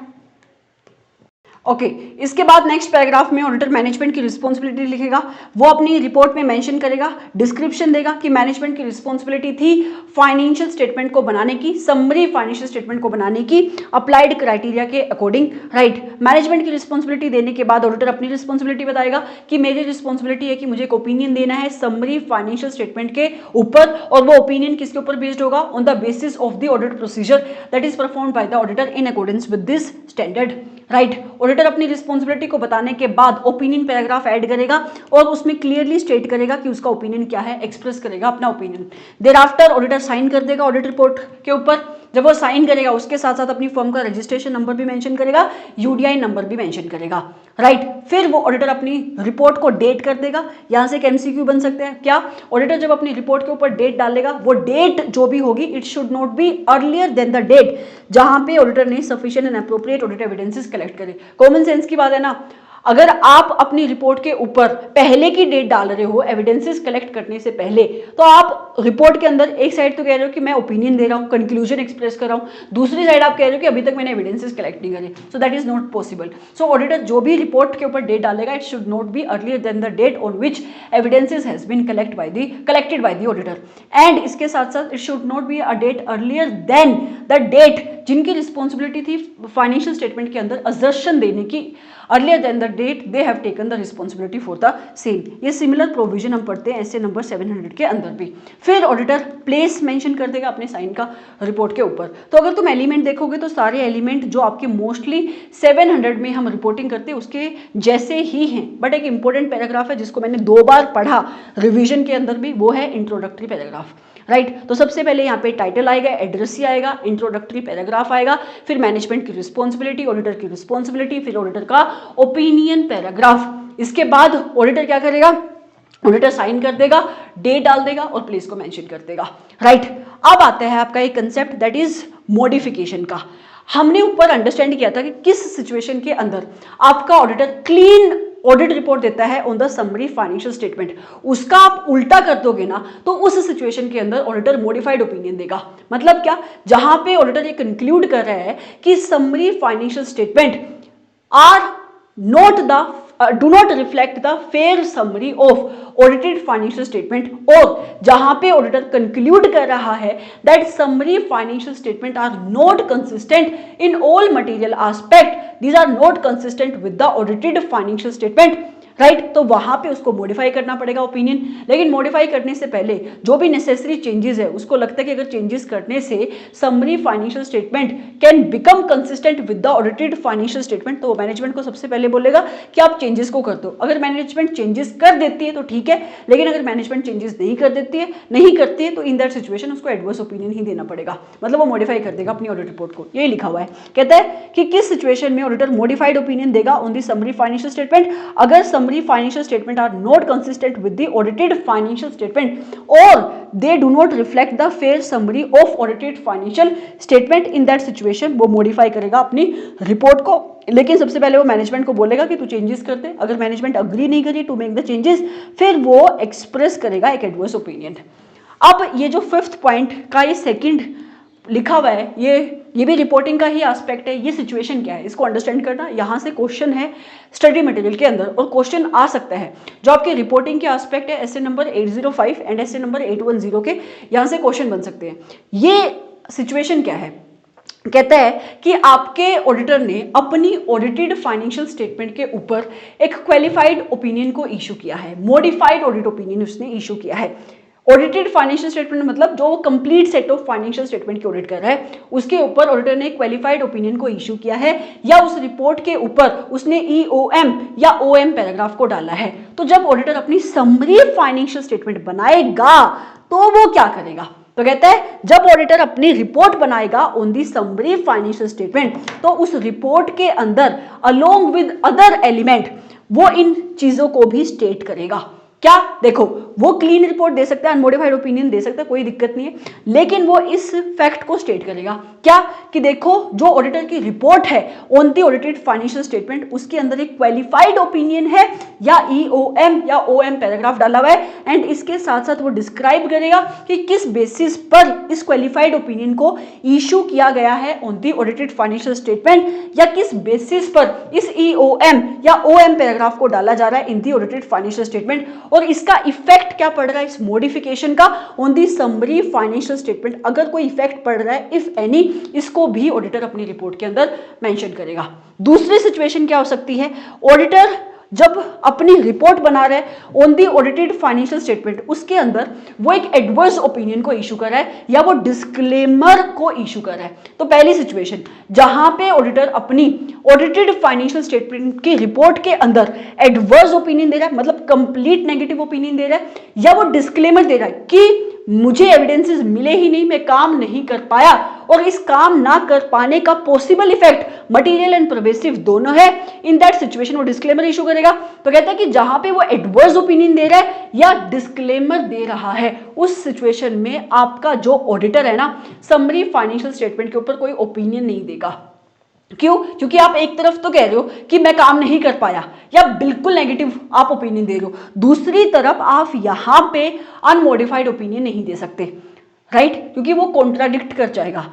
A: ओके इसके बाद नेक्स्ट पैराग्राफ में ऑडिटर मैनेजमेंट की रिस्पॉन्सिबिलिटी लिखेगा। वो अपनी रिपोर्ट में मेंशन करेगा, डिस्क्रिप्शन देगा कि मैनेजमेंट की रिस्पॉन्सिबिलिटी थी फाइनेंशियल स्टेटमेंट को बनाने की, समरी फाइनेंशियल स्टेटमेंट को बनाने की अप्लाइड क्राइटेरिया के अकॉर्डिंग, राइट। मैनेजमेंट की रिस्पॉन्सिबिलिटी देने के बाद ऑडिटर अपनी रिस्पॉन्सिबिलिटी बताएगा कि मेरी रिस्पॉन्सिबिलिटी है कि मुझे एक ओपिनियन देना है समरी फाइनेंशियल स्टेटमेंट के ऊपर, और वो ओपिनियन किसके ऊपर बेस्ड होगा? On the basis of the audit procedure that is performed by the auditor in accordance with this standard, right. Auditor अपनी रिस्पॉन्सिबिलिटी को बताने के बाद ओपिनियन पैराग्राफ ऐड करेगा और उसमें क्लियरली स्टेट करेगा कि उसका ओपिनियन क्या है, एक्सप्रेस करेगा अपना opinion. Thereafter auditor sign कर देगा ऑडिट रिपोर्ट के ऊपर। जब वो साइन करेगा उसके साथ साथ अपनी फर्म का रजिस्ट्रेशन नंबर भी मेंशन करेगा, यूडीआई नंबर भी मेंशन करेगा, राइट। फिर वो ऑडिटर अपनी रिपोर्ट को डेट कर देगा। यहां से एक एमसीक्यू बन सकते हैं क्या? ऑडिटर जब अपनी रिपोर्ट के ऊपर डेट डालेगा वो डेट जो भी होगी it should not be earlier than the date जहां पे ऑडिटर ने sufficient and appropriate audit evidences collect करे। कॉमन सेंस की बात है ना, अगर आप अपनी रिपोर्ट के ऊपर पहले की डेट डाल रहे हो एविडेंसेस कलेक्ट करने से पहले, तो आप रिपोर्ट के अंदर एक साइड तो कह रहे हो कि मैं ओपिनियन दे रहा हूं, कंक्लूजन एक्सप्रेस कर रहा हूं, दूसरी साइड आप कह रहे हो कि अभी तक मैंने एविडेंसेस कलेक्ट नहीं करे, so that is not possible. So auditor जो भी रिपोर्ट के ऊपर डेट डालेगा it should not be earlier than the date on which evidences has been collected by the auditor, and इसके साथ साथ it should not be a date earlier than the date जिनकी responsibility थी financial statement के अंदर assertion देने की, earlier than the date they have taken the responsibility for the same. ये सिमिलर प्रोविजन हम पढ़ते हैं ऐसे नंबर 700 के अंदर भी। फिर ऑडिटर प्लेस मेंशन कर देगा अपने साइन का रिपोर्ट के ऊपर। तो अगर तुम एलिमेंट देखोगे तो सारे एलिमेंट जो आपके मोस्टली 700 में हम रिपोर्टिंग करते हैं उसके जैसे ही हैं, बट एक इंपॉर्टेंट पैराग्राफ है जिसको मैंने 2 बार पढ़ा रिविजन के अंदर भी, वो है इंट्रोडक्टरी पैराग्राफ, राइट। तो सबसे पहले यहाँ पे टाइटल आएगा, एड्रेस ही आएगा, इंट्रोडक्टरी पैराग्राफ आएगा, फिर मैनेजमेंट की रिस्पॉन्सिबिलिटी, ऑडिटर की रिस्पॉन्सिबिलिटी, फिर ऑडिटर का ओपिनियन पैराग्राफ। इसके बाद ऑडिटर क्या करेगा? ऑडिटर साइन कर देगा, डेट डाल देगा और प्लेस को मेंशन कर देगा, राइट। अब आता है आपका एक कंसेप्ट दैट इज मॉडिफिकेशन का। हमने ऊपर अंडरस्टैंड किया था कि किस सिचुएशन के अंदर आपका ऑडिटर क्लीन ऑडिट रिपोर्ट देता है on the summary financial statement, उसका आप उल्टा कर दोगे ना तो उस सिचुएशन के अंदर ऑडिटर मॉडिफाइड ओपिनियन देगा। मतलब क्या? जहां पे ऑडिटर ये कंक्लूड कर रहा है कि summary financial statement are not the do not reflect the fair summary of audited financial statement, और जहां पे ऑडिटर कंक्लूड कर रहा है that summary financial statement are not consistent in all material aspect, these are not consistent with the audited financial statement, right. तो वहां पे उसको मॉडिफाई करना पड़ेगा ओपिनियन, लेकिन मॉडिफाई करने से पहले जो भी नेसेसरी चेंजेस है उसको लगता है कि अगर चेंजेस करने से summary financial statement can become consistent with the audited financial statement, तो मैनेजमेंट को सबसे पहले बोलेगा कि आप चेंजेस को कर दो। अगर मैनेजमेंट चेंजेस कर देती है तो ठीक है, लेकिन अगर मैनेजमेंट चेंजेस नहीं करती है तो इन दैट सिचुएशन उसको एडवर्स ओपिनियन ही देना पड़ेगा, मतलब वो मॉडिफाई कर देगा अपनी ऑडिट रिपोर्ट को। यही लिखा हुआ है, कहता है कि किस सिचुएशन में ऑडिटर मॉडिफाइड ओपिनियन देगा on the summary financial statement? अगर summary financial statement are not consistent with the audited financial statement or they do not reflect the fair summary of audited financial statement, in that situation वो modify करेगा अपनी report को, लेकिन सबसे पहले वो management को बोलेगा कि तू चेंजेस कर दे। अगर मैनेजमेंट अग्री नहीं करी टू मेक द चेंजेस, फिर वो एक्सप्रेस करेगा एक एडवर्स ओपिनियन। अब ये जो 5th पॉइंट का ये सेकंड लिखा हुआ है, ये भी रिपोर्टिंग का ही एस्पेक्ट है। ये सिचुएशन क्या है इसको अंडरस्टैंड करना। यहाँ से क्वेश्चन है स्टडी मटेरियल के अंदर और क्वेश्चन आ सकता है जो आपके रिपोर्टिंग के एस्पेक्ट है, S A number 805 and S A number 810 के, यहाँ से क्वेश्चन बन सकते हैं। ये सिचुएशन क्या है, कहता है कि आपके ऑडिटर ने अपनी ऑडिटेड फाइनेंशियल स्टेटमेंट के ऊपर एक क्वालिफाइड ओपिनियन को इशू किया है, मॉडिफाइड ऑडिट ओपिनियन उसने इशू किया है। ऑडिटेड फाइनेंशियल स्टेटमेंट मतलब जो complete set of financial statement की ऑडिट कर रहा है, उसके ऊपर ऑडिटर ने क्वालिफाइड ओपिनियन को इशू किया है, या उस रिपोर्ट के ऊपर उसने EOM या OM पैराग्राफ को डाला है। तो जब ऑडिटर अपनी समरी फाइनेंशियल स्टेटमेंट बनाएगा तो वो क्या करेगा, तो कहता है जब ऑडिटर अपनी रिपोर्ट बनाएगा on the summary financial statement, तो उस रिपोर्ट के अंदर अलोंग विद अदर एलिमेंट वो इन चीजों को भी स्टेट करेगा। क्या, देखो वो क्लीन रिपोर्ट दे सकता है, अनमोडिफाइड ओपिनियन दे सकता है, कोई दिक्कत नहीं है, लेकिन वो इस फैक्ट को स्टेट करेगा क्या, कि देखो जो ऑडिटर की रिपोर्ट है on the audited financial statement, उसके अंदर एक क्वालिफाइड ओपिनियन है या EOM या OM पैराग्राफ डाला हुआ है, एंड इसके साथ साथ वो डिस्क्राइब करेगा कि किस बेसिस पर इस क्वालिफाइड ओपिनियन को इशू किया गया है on the audited financial statement, या किस बेसिस पर इस EOM या OM पैराग्राफ को डाला जा रहा है इन दी ऑडिटेड फाइनेंशियल स्टेटमेंट, और इसका इफेक्ट क्या पड़ रहा है इस मॉडिफिकेशन का on the summary financial statement. अगर कोई इफेक्ट पड़ रहा है इफ एनी, इसको भी ऑडिटर अपनी रिपोर्ट के अंदर मेंशन करेगा। दूसरी सिचुएशन क्या हो सकती है, ऑडिटर जब अपनी रिपोर्ट बना रहे हैं on the audited financial statement, उसके अंदर वो एक एडवर्स ओपिनियन को इशू कर रहा है या वो डिस्क्लेमर को इशू कर रहा है। तो पहली सिचुएशन जहां पे ऑडिटर अपनी ऑडिटेड फाइनेंशियल स्टेटमेंट की रिपोर्ट के अंदर एडवर्स ओपिनियन दे रहा है, मतलब कंप्लीट नेगेटिव ओपिनियन दे रहा है, या वो डिस्क्लेमर दे रहा है कि मुझे एविडेंसेस मिले ही नहीं, मैं काम नहीं कर पाया, और इस काम ना कर पाने का possible effect material and pervasive दोनों है, इन दैट सिचुएशन वो डिस्क्लेमर इशू करेगा। तो कहता है कि जहां पे वो एडवर्स ओपिनियन दे रहा है या डिस्क्लेमर दे रहा है, उस सिचुएशन में आपका जो ऑडिटर है ना, समरी फाइनेंशियल स्टेटमेंट के ऊपर कोई ओपिनियन नहीं देगा। क्यों, क्योंकि आप एक तरफ तो कह रहे हो कि मैं काम नहीं कर पाया या बिल्कुल नेगेटिव आप ओपिनियन दे रहे हो, दूसरी तरफ आप यहां पे अनमोडिफाइड ओपिनियन नहीं दे सकते, राइट, क्योंकि वो कॉन्ट्राडिक्ट कर जाएगा।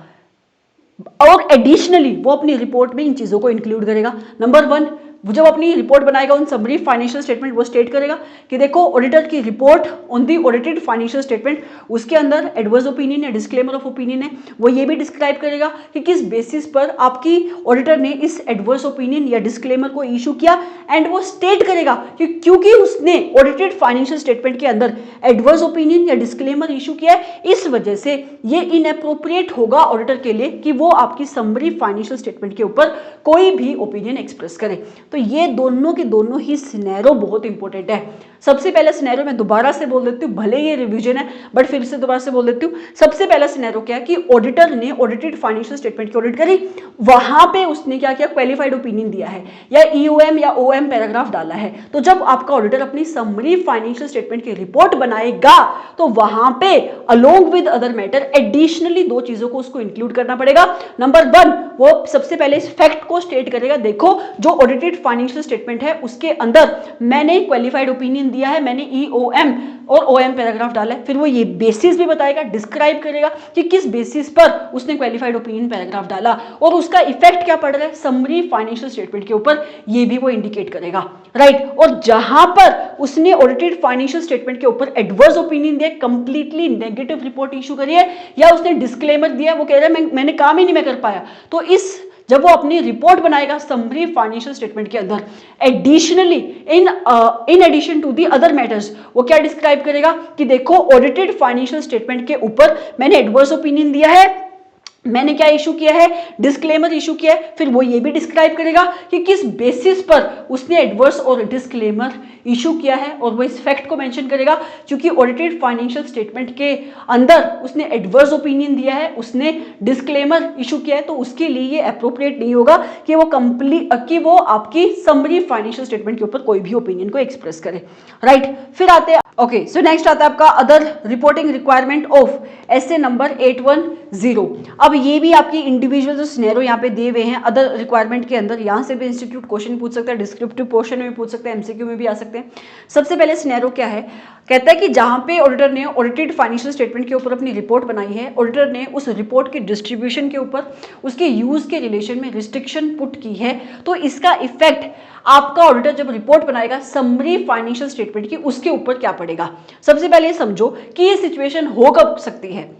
A: और एडिशनली वो अपनी रिपोर्ट में इन चीजों को इंक्लूड करेगा। नंबर 1, वो जब अपनी रिपोर्ट बनाएगा ऑन समरी फाइनेंशियल स्टेटमेंट, वो स्टेट करेगा कि देखो ऑडिटर की report on the audited financial statement, उसके अंदर एडवर्स ओपिनियन या डिस्क्लेमर ऑफ ओपिनियन है, वो ये भी डिस्क्राइब करेगा कि किस बेसिस पर आपकी ऑडिटर ने इस एडवर्स ओपिनियन या डिस्क्लेमर को इशू किया, एंड वो स्टेट करेगा कि क्योंकि उसने ऑडिटेड फाइनेंशियल स्टेटमेंट के अंदर एडवर्स ओपिनियन या डिस्क्लेमर इशू किया है, इस वजह से ये इनएप्रोप्रिएट होगा ऑडिटर के लिए कि वो आपकी समरी फाइनेंशियल स्टेटमेंट के ऊपर कोई भी ओपिनियन एक्सप्रेस करे। तो ये दोनों के दोनों ही सिनेरियो बहुत इंपॉर्टेंट है। सबसे पहला सिनेरियो मैं दोबारा से बोल देती हूँ, भले ये रिवीजन है बट फिर से दोबारा से बोल देती हूँ। सबसे पहला सिनेरियो क्या है कि ऑडिटर ने ऑडिटेड फाइनेंशियल स्टेटमेंट की ऑडिट करी, वहां पे उसने क्या किया, क्वालिफाइड ओपिनियन दिया है या EOM या OM पैराग्राफ डाला है। तो जब आपका ऑडिटर अपनी समरी फाइनेंशियल स्टेटमेंट की रिपोर्ट बनाएगा तो वहां पे along with other matter additionally 2 चीजों को उसको इंक्लूड करना पड़ेगा। नंबर 1, वो सबसे पहले इस फैक्ट को स्टेट करेगा, देखो जो ऑडिटेड फाइनेंशियल स्टेटमेंट है उसके अंदर मैंने क्वालिफाइड ओपिनियन दिया है, मैंने EOM और OM पैराग्राफ डाला है। फिर वो ये बेसिस भी बताएगा, डिस्क्राइब करेगा कि किस बेसिस पर उसने क्वालिफाइड ओपिनियन पैराग्राफ डाला और उसका इफेक्ट क्या पड़ रहा है समरी फाइनेंशियल स्टेटमेंट के ऊपर, ये भी वो इंडिकेट करेगा, राइट। और जहां पर उसने ऑडिटेड फाइनेंशियल स्टेटमेंट के ऊपर एडवर्स ओपिनियन दिया, कंप्लीटली नेगेटिव रिपोर्ट इशू करी है, या उसने डिस्क्लेमर दिया, वो कह रहा है मैंने काम ही नहीं मैं कर पाया, तो इस जब वो अपनी रिपोर्ट बनाएगा समरी फाइनेंशियल स्टेटमेंट के अंदर additionally in addition to the other matters, वो क्या डिस्क्राइब करेगा कि देखो ऑडिटेड फाइनेंशियल स्टेटमेंट के ऊपर मैंने एडवर्स ओपिनियन दिया है, मैंने क्या इशू किया है, डिस्क्लेमर इशू किया है, फिर वो ये भी डिस्क्राइब करेगा कि किस बेसिस पर उसने एडवर्स और डिस्क्लेमर इशू किया है, और वो इस फैक्ट को मेंशन करेगा क्योंकि ऑडिटेड फाइनेंशियल स्टेटमेंट के अंदर उसने एडवर्स ओपिनियन दिया है, उसने डिस्क्लेमर इशू किया है, तो उसके लिए ये अप्रोप्रिएट नहीं होगा कि वो आपकी समरी फाइनेंशियल स्टेटमेंट के ऊपर कोई भी ओपिनियन को एक्सप्रेस करे, राइट। फिर आते हैं ओके, सो नेक्स्ट आता है आपका other reporting requirement of S A number 810। अब ये भी आपकी इंडिविजुअल जो सिनेरियो यहाँ पे दिए हुए हैं अदर रिक्वायरमेंट के अंदर, यहाँ से भी इंस्टीट्यूट क्वेश्चन पूछ सकता है, डिस्क्रिप्टिव पोर्शन में भी पूछ सकते हैं, एमसीक्यू में भी आ सकते हैं। सबसे पहले सिनेरियो क्या है, कहता है कि जहां पे ऑडिटर ने ऑडिटेड फाइनेंशियल स्टेटमेंट के ऊपर अपनी रिपोर्ट बनाई है, ऑडिटर ने उस रिपोर्ट के डिस्ट्रीब्यूशन के ऊपर उसके यूज के रिलेशन में रिस्ट्रिक्शन पुट की है, तो इसका इफेक्ट आपका ऑडिटर जब रिपोर्ट बनाएगा समरी फाइनेंशियल स्टेटमेंट की, उसके ऊपर क्या पड़ेगा। सबसे पहले समझो कि ये सिचुएशन हो कब सकती है।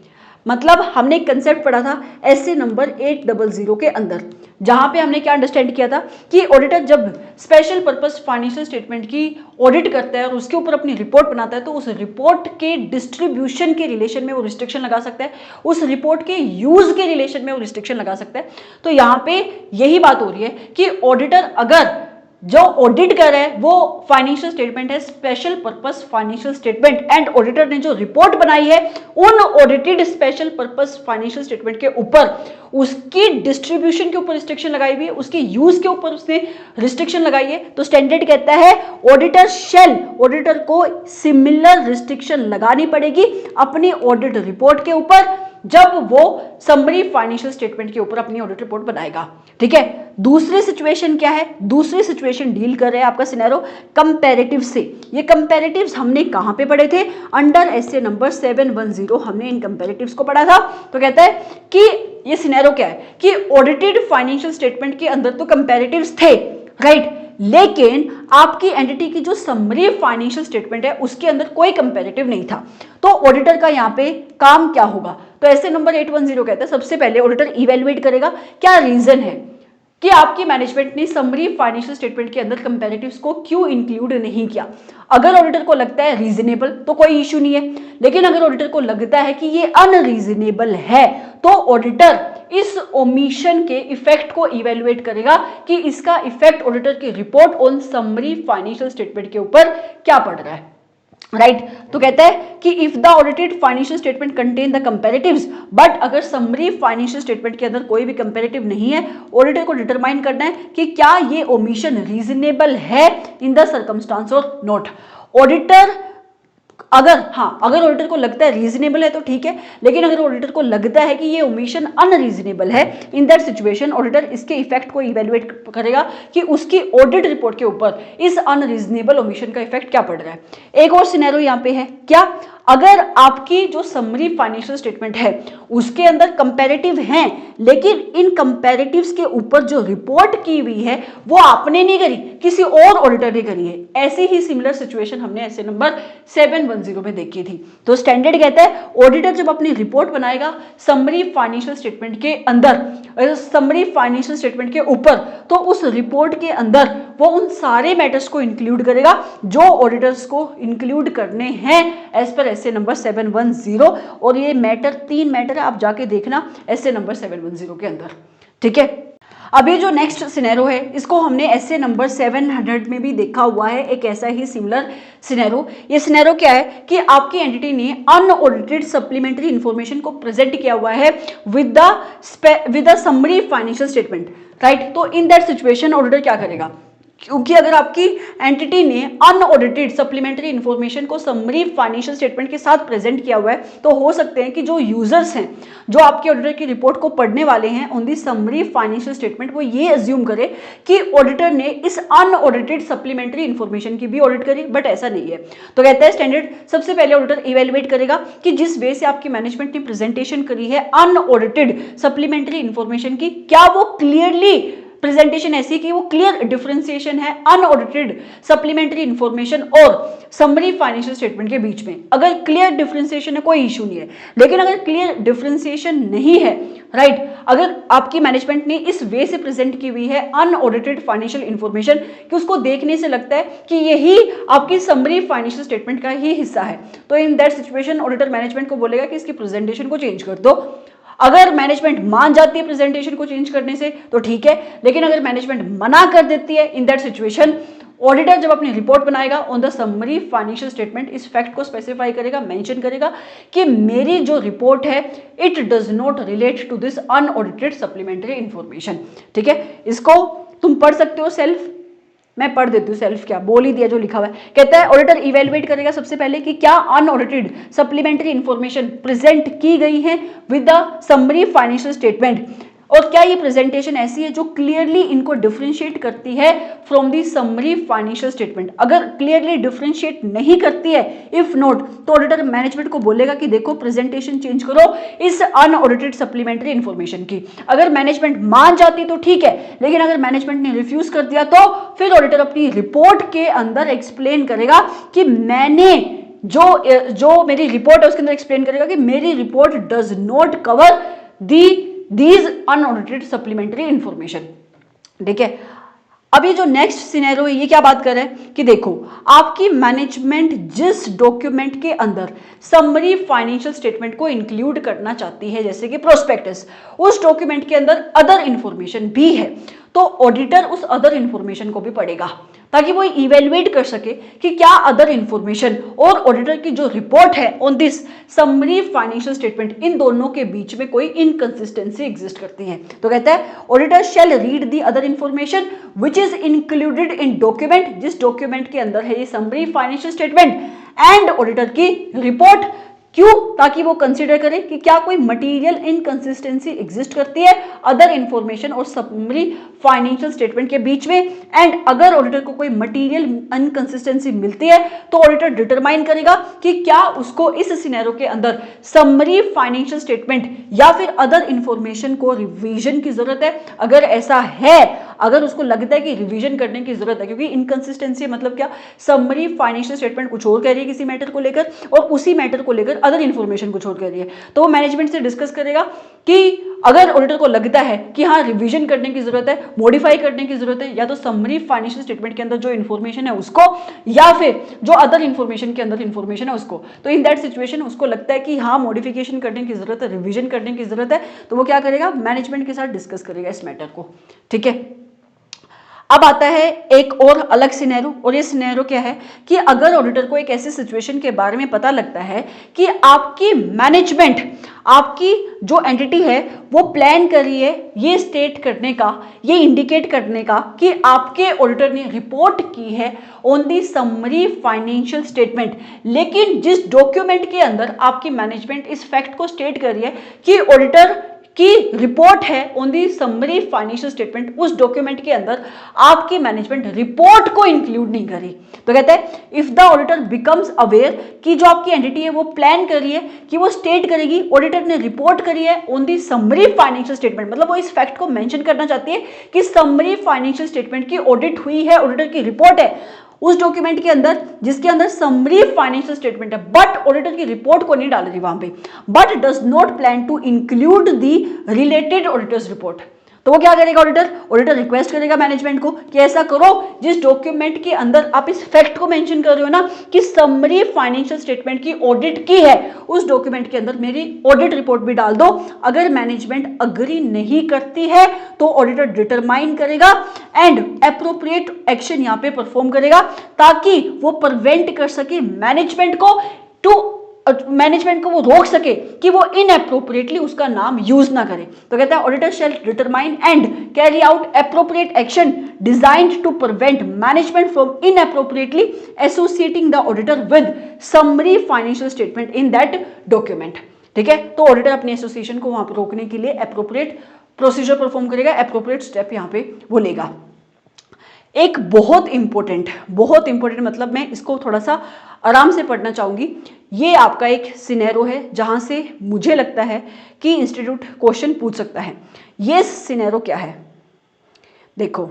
A: मतलब हमने एक कंसेप्ट पढ़ा था एसए नंबर 800 के अंदर, जहां पे हमने क्या अंडरस्टैंड किया था कि ऑडिटर जब स्पेशल पर्पस फाइनेंशियल स्टेटमेंट की ऑडिट करता है और उसके ऊपर अपनी रिपोर्ट बनाता है, तो उस रिपोर्ट के डिस्ट्रीब्यूशन के रिलेशन में वो रिस्ट्रिक्शन लगा सकता है, उस रिपोर्ट के यूज के रिलेशन में वो रिस्ट्रिक्शन लगा सकता है। तो यहाँ पे यही बात हो रही है कि ऑडिटर अगर जो ऑडिट कर रहा है वो फाइनेंशियल स्टेटमेंट है special purpose financial statement, and auditor ने जो रिपोर्ट बनाई है उन audited special purpose financial statement के ऊपर उसकी डिस्ट्रीब्यूशन के ऊपर रिस्ट्रिक्शन लगाई हुई है, उसके यूज के ऊपर उसने रिस्ट्रिक्शन लगाई है, तो स्टैंडर्ड कहता है ऑडिटर को सिमिलर रिस्ट्रिक्शन लगानी पड़ेगी अपनी ऑडिट रिपोर्ट के ऊपर जब वो समरी फाइनेंशियल स्टेटमेंट के ऊपर अपनी ऑडिट रिपोर्ट बनाएगा। ठीक है, दूसरी सिचुएशन क्या है, दूसरी सिचुएशन डील कर रहे हैं आपका सिनेरियो कंपैरेटिव से। ये कंपैरेटिव्स हमने कहां पे पढ़े थे, अंडर एसए नंबर 710 हमने इन कंपैरेटिव्स को पढ़ा था। तो कहता है कि ये सिनेरियो क्या है कि ऑडिटेड फाइनेंशियल स्टेटमेंट के अंदर तो कंपैरेटिव्स थे, राइट, लेकिन आपकी एंटिटी की जो समरी फाइनेंशियल स्टेटमेंट है उसके अंदर कोई कंपैरेटिव नहीं था। तो ऑडिटर का यहाँ पे काम क्या होगा, तो ऐसे नंबर 810 कहता है सबसे पहले ऑडिटर इवेलुएट करेगा क्या रीजन है कि आपकी मैनेजमेंट ने समरी फाइनेंशियल स्टेटमेंट के अंदर कंपैरेटिव्स को क्यों इंक्लूड नहीं किया। अगर ऑडिटर को लगता है रीजनेबल तो कोई इशू नहीं है, लेकिन अगर ऑडिटर को लगता है कि ये अनरीजनेबल है तो ऑडिटर इस ओमिशन के इफेक्ट को इवेलुएट करेगा कि इसका इफेक्ट ऑडिटर की report on summary financial statement के ऊपर क्या पड़ रहा है, राइट। तो कहता है कि if the audited financial statement contain the comparatives, but अगर समरी फाइनेंशियल स्टेटमेंट के अंदर कोई भी कंपैरेटिव नहीं है, ऑडिटर को डिटरमाइन करना है कि क्या ये ओमिशन रीजनेबल है इन द सर्कमस्टांस और नॉट। ऑडिटर अगर ऑडिटर को लगता है रीजनेबल है तो ठीक है, लेकिन अगर ऑडिटर को लगता है कि ये ओमिशन अनरीजनेबल है, इन दैट सिचुएशन ऑडिटर इसके इफेक्ट को इवेलुएट करेगा कि उसकी ऑडिट रिपोर्ट के ऊपर इस अनरीजनेबल ओमिशन का इफेक्ट क्या पड़ रहा है। एक और सिनेरियो यहाँ पे है क्या, अगर आपकी जो समरी फाइनेंशियल स्टेटमेंट है उसके अंदर कंपैरेटिव हैं, लेकिन इन कंपैरेटिव्स के ऊपर जो रिपोर्ट की हुई है वो आपने नहीं करी, किसी और ऑडिटर ने करी है। ऐसी ही सिमिलर सिचुएशन हमने ऐसे नंबर 710 में देखी थी। तो स्टैंडर्ड कहता है ऑडिटर जब अपनी रिपोर्ट बनाएगा समरी फाइनेंशियल स्टेटमेंट के अंदर, समरी फाइनेंशियल स्टेटमेंट के ऊपर, तो उस रिपोर्ट के अंदर वो उन सारे मैटर्स को इंक्लूड करेगा जो ऑडिटर्स को इंक्लूड करने हैं एज पर एसए नंबर 710, और ये मैटर 3 मैटर है, आप जाके देखना एसए नंबर 710 के अंदर। ठीक है, अभी जो नेक्स्ट सिनेरियो है इसको हमने एसए नंबर 700 में भी देखा हुआ है, एक ऐसा ही सिमिलर सिनेरियो। ये सिनेरियो क्या है कि आपकी एंटिटी ने अनऑडिटेड सप्लीमेंट्री इंफॉर्मेशन को प्रेजेंट किया हुआ है with the summary financial statement, right. तो इन दैट सिचुएशन ऑडिटर क्या करेगा, क्योंकि अगर आपकी एंटिटी ने अनऑडिटेड सप्लीमेंट्री इंफॉर्मेशन को समरी फाइनेंशियल स्टेटमेंट के साथ प्रेजेंट किया हुआ है, तो हो सकते हैं कि जो यूजर्स हैं जो आपके ऑडिटर की रिपोर्ट को पढ़ने वाले हैं on the summary financial statement, वो ये अज्यूम करे कि ऑडिटर ने इस अनऑडिटेड सप्लीमेंट्री इंफॉर्मेशन की भी ऑडिट करी, बट ऐसा नहीं है। तो कहता है स्टैंडर्ड सबसे पहले ऑडिटर इवेलुएट करेगा कि जिस वे से आपकी मैनेजमेंट ने प्रेजेंटेशन करी है अनऑडिटेड सप्लीमेंट्री इंफॉर्मेशन की, क्या वो क्लियरली प्रेजेंटेशन ऐसी कि वो क्लियर डिफरेंशिएशन है अनऑडिटेड सप्लीमेंट्री इंफॉर्मेशन और समरी फाइनेंशियल स्टेटमेंट के बीच में। अगर क्लियर डिफरेंशिएशन है कोई इशू नहीं है, लेकिन अगर क्लियर डिफरेंशिएशन नहीं है, राइट, अगर आपकी मैनेजमेंट ने इस वे से प्रेजेंट की हुई है अनऑडिटेड फाइनेंशियल इंफॉर्मेशन कि उसको देखने से लगता है कि यही आपकी समरी फाइनेंशियल स्टेटमेंट का ही हिस्सा है, तो in that situation auditor management को बोलेगा कि इसकी प्रेजेंटेशन को चेंज कर दो। अगर मैनेजमेंट मान जाती है प्रेजेंटेशन को चेंज करने से तो ठीक है, लेकिन अगर मैनेजमेंट मना कर देती है, इन दैट सिचुएशन ऑडिटर जब अपनी रिपोर्ट बनाएगा on the summary financial statement, इस फैक्ट को स्पेसिफाई करेगा, मेंशन करेगा कि मेरी जो रिपोर्ट है it does not relate to this unaudited supplementary information. ठीक है, इसको तुम पढ़ सकते हो सेल्फ, मैं पढ़ देती हूँ सेल्फ, क्या बोल ही दिया जो लिखा हुआ है। कहता है ऑडिटर इवेलुएट करेगा सबसे पहले कि क्या अनऑडिटेड सप्लीमेंट्री इंफॉर्मेशन प्रेजेंट की गई है with the summary financial statement, और क्या ये प्रेजेंटेशन ऐसी है जो क्लियरली इनको डिफरेंशिएट करती है from the summary financial statement. अगर क्लियरली डिफरेंशिएट नहीं करती है, इफ नॉट, तो ऑडिटर मैनेजमेंट को बोलेगा कि देखो प्रेजेंटेशन चेंज करो इस अनऑडिटेड सप्लीमेंट्री इंफॉर्मेशन की। अगर मैनेजमेंट मान जाती तो ठीक है, लेकिन अगर मैनेजमेंट ने रिफ्यूज कर दिया तो फिर ऑडिटर अपनी रिपोर्ट के अंदर एक्सप्लेन करेगा कि मैंने जो मेरी रिपोर्ट है उसके अंदर एक्सप्लेन करेगा कि मेरी report does not cover these unaudited supplementary information. ठीक है, अभी जो नेक्स्ट सिनेरियो है ये क्या बात कर रहा है कि देखो आपकी मैनेजमेंट जिस डॉक्यूमेंट के अंदर समरी फाइनेंशियल स्टेटमेंट को इंक्लूड करना चाहती है, जैसे कि प्रोस्पेक्टस, उस डॉक्यूमेंट के अंदर अदर इंफॉर्मेशन भी है, तो ऑडिटर उस अदर इंफॉर्मेशन को भी पढ़ेगा ताकि वो इवेलुएट कर सके कि क्या अदर इंफॉर्मेशन और ऑडिटर की जो रिपोर्ट है on this summary financial statement, इन दोनों के बीच में कोई इनकंसिस्टेंसी एग्जिस्ट करती है। तो कहता है auditor shell read the other information which is included in document, जिस डॉक्यूमेंट के अंदर है ये summary financial statement, and auditor की रिपोर्ट। क्यों? ताकि वो कंसीडर करे कि क्या कोई मटेरियल इनकंसिस्टेंसी एग्जिस्ट करती है अदर इंफॉर्मेशन और समरी फाइनेंशियल स्टेटमेंट के बीच में, एंड अगर ऑडिटर को कोई मटेरियल इनकंसिस्टेंसी मिलती है तो ऑडिटर डिटरमाइन करेगा कि क्या उसको इस सिनेरियो के अंदर समरी फाइनेंशियल स्टेटमेंट या फिर अदर इंफॉर्मेशन को रिवीजन की जरूरत है। अगर ऐसा है, अगर उसको लगता है कि रिवीजन करने की जरूरत है, क्योंकि इनकंसिस्टेंसी मतलब क्या, समरी फाइनेंशियल स्टेटमेंट कुछ और कह रही है किसी मैटर को लेकर और उसी मैटर को लेकर अदर इंफॉर्मेशन कुछ और कह रही है, तो वो मैनेजमेंट से डिस्कस करेगा कि अगर ऑडिटर को लगता है कि हाँ रिवीजन करने की जरूरत है, मॉडिफाई करने की जरूरत है, या तो समरी फाइनेंशियल स्टेटमेंट के अंदर जो इन्फॉर्मेशन है उसको, या फिर जो अदर इंफॉर्मेशन के अंदर इंफॉर्मेशन है उसको, तो इन दैट सिचुएशन उसको लगता है कि हाँ मॉडिफिकेशन करने की जरूरत है, रिवीजन करने की जरूरत है, तो वो क्या करेगा, मैनेजमेंट के साथ डिस्कस करेगा इस मैटर को। ठीक है, अब आता है एक और अलग सिनेरियो, और ये सिनेरियो क्या है कि अगर ऑडिटर को एक ऐसी सिचुएशन के बारे में पता लगता है कि आपकी मैनेजमेंट, आपकी जो एंटिटी है वो प्लान कर रही है ये स्टेट करने का, ये इंडिकेट करने का कि आपके ऑडिटर ने रिपोर्ट की है on the summary financial statement, लेकिन जिस डॉक्यूमेंट के अंदर आपकी मैनेजमेंट इस फैक्ट को स्टेट कर रही है कि ऑडिटर की रिपोर्ट है on the summary financial statement, उस डॉक्यूमेंट के अंदर आपकी मैनेजमेंट रिपोर्ट को इंक्लूड नहीं करी, तो कहते हैं if the auditor becomes aware कि जो आपकी एंटिटी है वो प्लान कर रही है कि वो स्टेट करेगी, ऑडिटर ने रिपोर्ट करी है on the summary financial statement, मतलब वो इस फैक्ट को मेंशन करना चाहती है कि समरी फाइनेंशियल स्टेटमेंट की ऑडिट हुई है, ऑडिटर की रिपोर्ट है उस डॉक्यूमेंट के अंदर जिसके अंदर समरी फाइनेंशियल स्टेटमेंट है, बट ऑडिटर की रिपोर्ट को नहीं डाल रही वहां पे, but does not plan to include the related auditor's report, तो वो क्या करेगा ऑडिटर रिक्वेस्ट करेगा मैनेजमेंट को कि ऐसा करो जिस डॉक्यूमेंट के अंदर आप इस फैक्ट को मेंशन कर रहे हो ना कि समरी फाइनेंशियल स्टेटमेंट की ऑडिट की है, उस डॉक्यूमेंट के अंदर मेरी ऑडिट रिपोर्ट भी डाल दो। अगर मैनेजमेंट अग्री नहीं करती है तो ऑडिटर डिटरमाइन करेगा एंड एप्रोप्रिएट एक्शन यहाँ पे परफॉर्म करेगा ताकि वो प्रिवेंट कर सके मैनेजमेंट को वो रोक सके कि वो इनएप्रोप्रिएटली उसका नाम यूज ना करे। तो कहता है auditor shall determine and carry out appropriate action designed to prevent management from inappropriately associating the auditor with summary financial statement in that document. ठीक है, तो ऑडिटर अपनी एसोसिएशन को वहां पर रोकने के लिए एप्रोप्रिएट प्रोसीजर परफॉर्म करेगा, एप्रोप्रिएट स्टेप यहाँ पे वो लेगा। एक बहुत इंपॉर्टेंट मतलब मैं इसको थोड़ा सा आराम से पढ़ना चाहूंगी, ये आपका एक सिनेरियो है जहां से मुझे लगता है कि इंस्टीट्यूट क्वेश्चन पूछ सकता है। ये सिनेरियो क्या है, देखो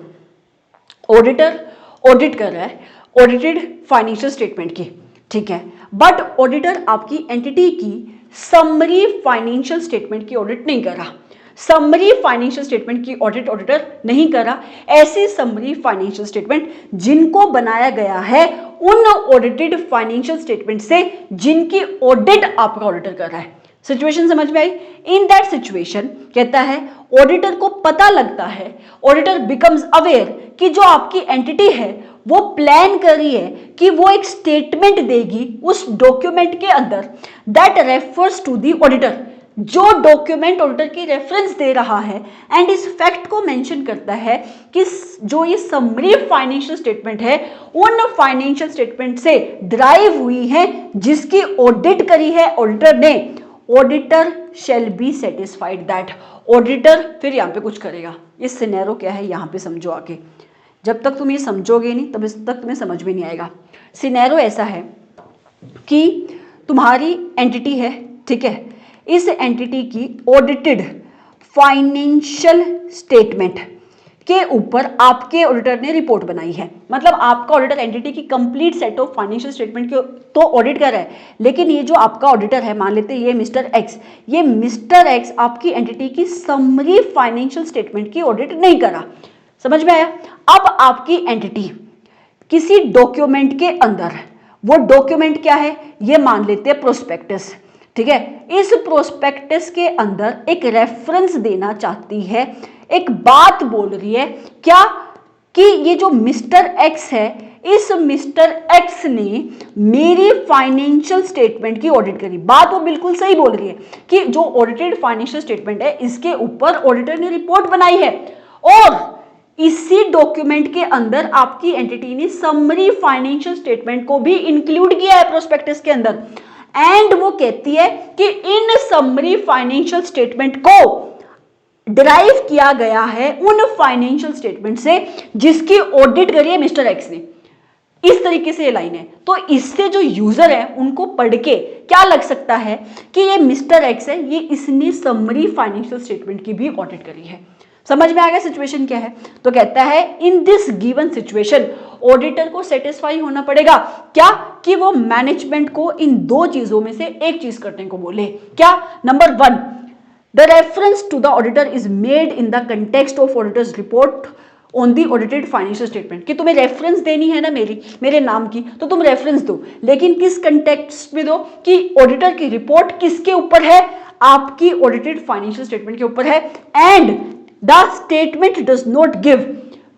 A: ऑडिटर ऑडिट कर रहा है ऑडिटेड फाइनेंशियल स्टेटमेंट की, ठीक है, बट ऑडिटर आपकी एंटिटी की समरी फाइनेंशियल स्टेटमेंट की ऑडिट नहीं कर रहा, समरी फाइनेंशियल स्टेटमेंट की ऑडिट ऑडिटर नहीं कर रहा, ऐसी समरी फाइनेंशियल स्टेटमेंट जिनको बनाया गया है उन ऑडिटेड फाइनेंशियल स्टेटमेंट से जिनकी ऑडिट आपका ऑडिटर कर रहा है। सिचुएशन समझ में आई? इन दैट सिचुएशन कहता है ऑडिटर को पता लगता है, ऑडिटर बिकम्स अवेयर कि जो आपकी एंटिटी है वो प्लान कर रही है कि वो एक स्टेटमेंट देगी उस डॉक्यूमेंट के अंदर that refers to the auditor, जो डॉक्यूमेंट ऑडिटर की रेफरेंस दे रहा है एंड इस फैक्ट को मेंशन करता है कि जो ये समरी फाइनेंशियल स्टेटमेंट है उन फाइनेंशियल स्टेटमेंट से ड्राइव हुई है जिसकी ऑडिट करी है ऑडिटर ने। Auditor shall be satisfied that, auditor फिर यहाँ पे कुछ करेगा। ये सिनेरियो क्या है यहाँ पे समझो आगे, जब तक तुम ये समझोगे नहीं तब तक तुम्हें समझ में नहीं आएगा। सिनेरियो ऐसा है कि तुम्हारी एंटिटी है, ठीक है, इस एंटिटी की ऑडिटेड फाइनेंशियल स्टेटमेंट के ऊपर आपके ऑडिटर ने रिपोर्ट बनाई है। मतलब आपका ऑडिटर एंटिटी की complete set of financial statement के तो ऑडिट कर रहा है, लेकिन ये जो आपका ऑडिटर है, मान लेते हैं ये मिस्टर एक्स, ये मिस्टर एक्स आपकी एंटिटी की समरी फाइनेंशियल स्टेटमेंट की ऑडिट नहीं करा। समझ में आया? अब आपकी एंटिटी किसी डॉक्यूमेंट के अंदर, वो डॉक्यूमेंट क्या है ये मान लेते हैं प्रोस्पेक्टस, ठीक है, इस प्रोस्पेक्टस के अंदर एक रेफरेंस देना चाहती है, एक बात बोल रही है क्या कि ये जो मिस्टर एक्स है, इस मिस्टर एक्स ने मेरी फाइनेंशियल स्टेटमेंट की ऑडिट करी। बात वो बिल्कुल सही बोल रही है कि जो ऑडिटेड फाइनेंशियल स्टेटमेंट है इसके ऊपर ऑडिटर ने रिपोर्ट बनाई है और इसी डॉक्यूमेंट के अंदर आपकी एंटिटी ने समरी फाइनेंशियल स्टेटमेंट को भी इंक्लूड किया है प्रोस्पेक्टस के अंदर। एंड वो कहती है कि इन समरी फाइनेंशियल स्टेटमेंट को डिराइव किया गया है उन फाइनेंशियल स्टेटमेंट से जिसकी ऑडिट करी है मिस्टर एक्स ने। इस तरीके से ये लाइन है, तो इससे जो यूजर है उनको पढ़ के क्या लग सकता है कि ये मिस्टर एक्स है, ये इसने समरी फाइनेंशियल स्टेटमेंट की भी ऑडिट करी है। समझ में आ गया सिचुएशन क्या है? तो कहता है in this given situation auditor को सेटिस्फाई होना पड़ेगा क्या कि वो मैनेजमेंट को इन दो चीजों में से एक चीज करने को बोले। क्या? Number 1, the reference to the auditor is made in the context of auditor's report on the audited financial statement, कि तुम्हें रेफरेंस देनी है ना मेरे नाम की, तो तुम रेफरेंस दो, लेकिन किस कंटेक्स्ट में दो कि ऑडिटर की रिपोर्ट किसके ऊपर है, आपकी ऑडिटेड फाइनेंशियल स्टेटमेंट के ऊपर है। And the statement does not give,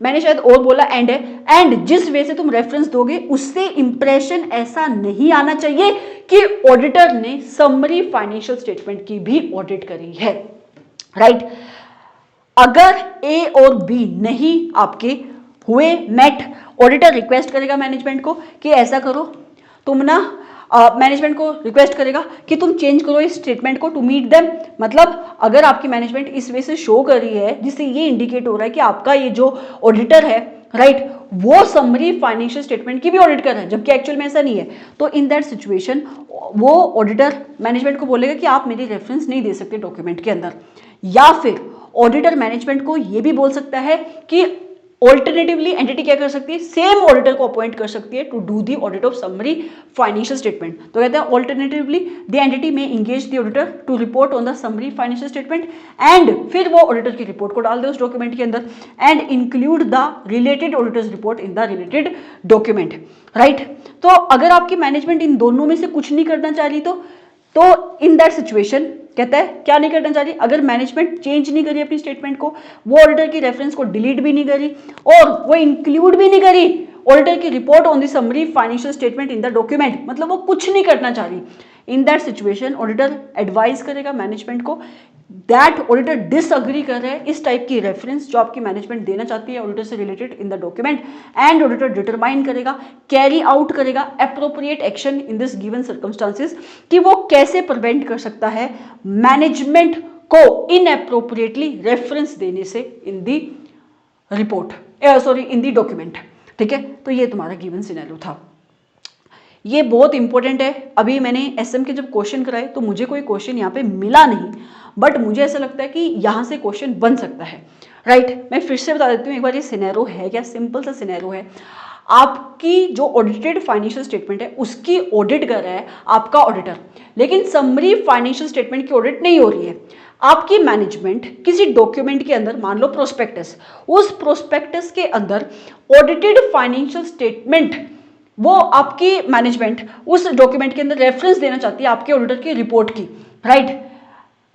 A: मैंने शायद और बोला एंड है, एंड जिस वे से तुम रेफरेंस दोगे उससे इंप्रेशन ऐसा नहीं आना चाहिए कि ऑडिटर ने समरी फाइनेंशियल स्टेटमेंट की भी ऑडिट करी है। राइट? अगर ए और बी नहीं आपके हुए मेट, ऑडिटर रिक्वेस्ट करेगा मैनेजमेंट को कि ऐसा करो, तुम ना मैनेजमेंट को रिक्वेस्ट करेगा कि तुम चेंज करो इस स्टेटमेंट को टू मीट देम। मतलब अगर आपकी मैनेजमेंट इस वे से शो कर रही है जिससे ये इंडिकेट हो रहा है कि आपका ये जो ऑडिटर है, राइट, वो समरी फाइनेंशियल स्टेटमेंट की भी ऑडिट कर रहा है, जबकि एक्चुअल में ऐसा नहीं है, तो इन दैट सिचुएशन वो ऑडिटर मैनेजमेंट को बोलेगा कि आप मेरी रेफरेंस नहीं दे सकते डॉक्यूमेंट के अंदर। या फिर ऑडिटर मैनेजमेंट को ये भी बोल सकता है कि ऑल्टरनेटिवली एंटिटी क्या कर सकती है, सेम ऑडिटर को अपॉइंट कर सकती है to do the audit of summary financial statement. तो कहते हैं alternatively the entity may engage the auditor to report on the summary financial statement, and फिर वो ऑडिटर की रिपोर्ट को डाल दे उस डॉक्यूमेंट के अंदर and include the related auditor's report in the related document. Right? तो अगर आपकी मैनेजमेंट इन दोनों में से कुछ नहीं करना चाह रही तो इन दैट सिचुएशन कहता है क्या नहीं करना चाह रही, अगर मैनेजमेंट चेंज नहीं करी अपनी स्टेटमेंट को, वो ऑडिटर की रेफरेंस को डिलीट भी नहीं करी और वो इंक्लूड भी नहीं करी ऑडिटर की report on the summary financial statement in the document, मतलब वो कुछ नहीं करना चाह रही, in that situation auditor advise करेगा मैनेजमेंट को दैट ऑडिटर डिसअग्री कर रहे हैं इस टाइप की रेफरेंस जो आपकी मैनेजमेंट देना चाहती है ऑडिटर से related in the document, and auditor determine करेगा, कैरी आउट करेगा appropriate action in this given circumstances कि वो कैसे प्रिवेंट कर सकता है मैनेजमेंट को इनएप्रोप्रिएटली रेफरेंस देने से इन दी रिपोर्ट, इन दी डॉक्यूमेंट। ठीक है? तो ये तुम्हारा गिवन सिनेरियो था। ये बहुत इंपॉर्टेंट है। अभी मैंने एसएम के जब क्वेश्चन कराए तो मुझे कोई क्वेश्चन यहाँ पे मिला नहीं, बट मुझे ऐसा लगता है कि यहाँ से क्वेश्चन बन सकता है। राइट? मैं फिर से बता देती हूँ एक बार, ये सिनेरियो है क्या, सिंपल सा सिनेरियो है। आपकी जो ऑडिटेड फाइनेंशियल स्टेटमेंट है उसकी ऑडिट कर रहा है आपका ऑडिटर, लेकिन समरी फाइनेंशियल स्टेटमेंट की ऑडिट नहीं हो रही है। आपकी मैनेजमेंट किसी डॉक्यूमेंट के अंदर, मान लो प्रोस्पेक्टस, उस प्रोस्पेक्टस के अंदर ऑडिटेड फाइनेंशियल स्टेटमेंट वो आपकी मैनेजमेंट उस डॉक्यूमेंट के अंदर रेफरेंस देना चाहती है आपके ऑडिटर की रिपोर्ट की, राइट।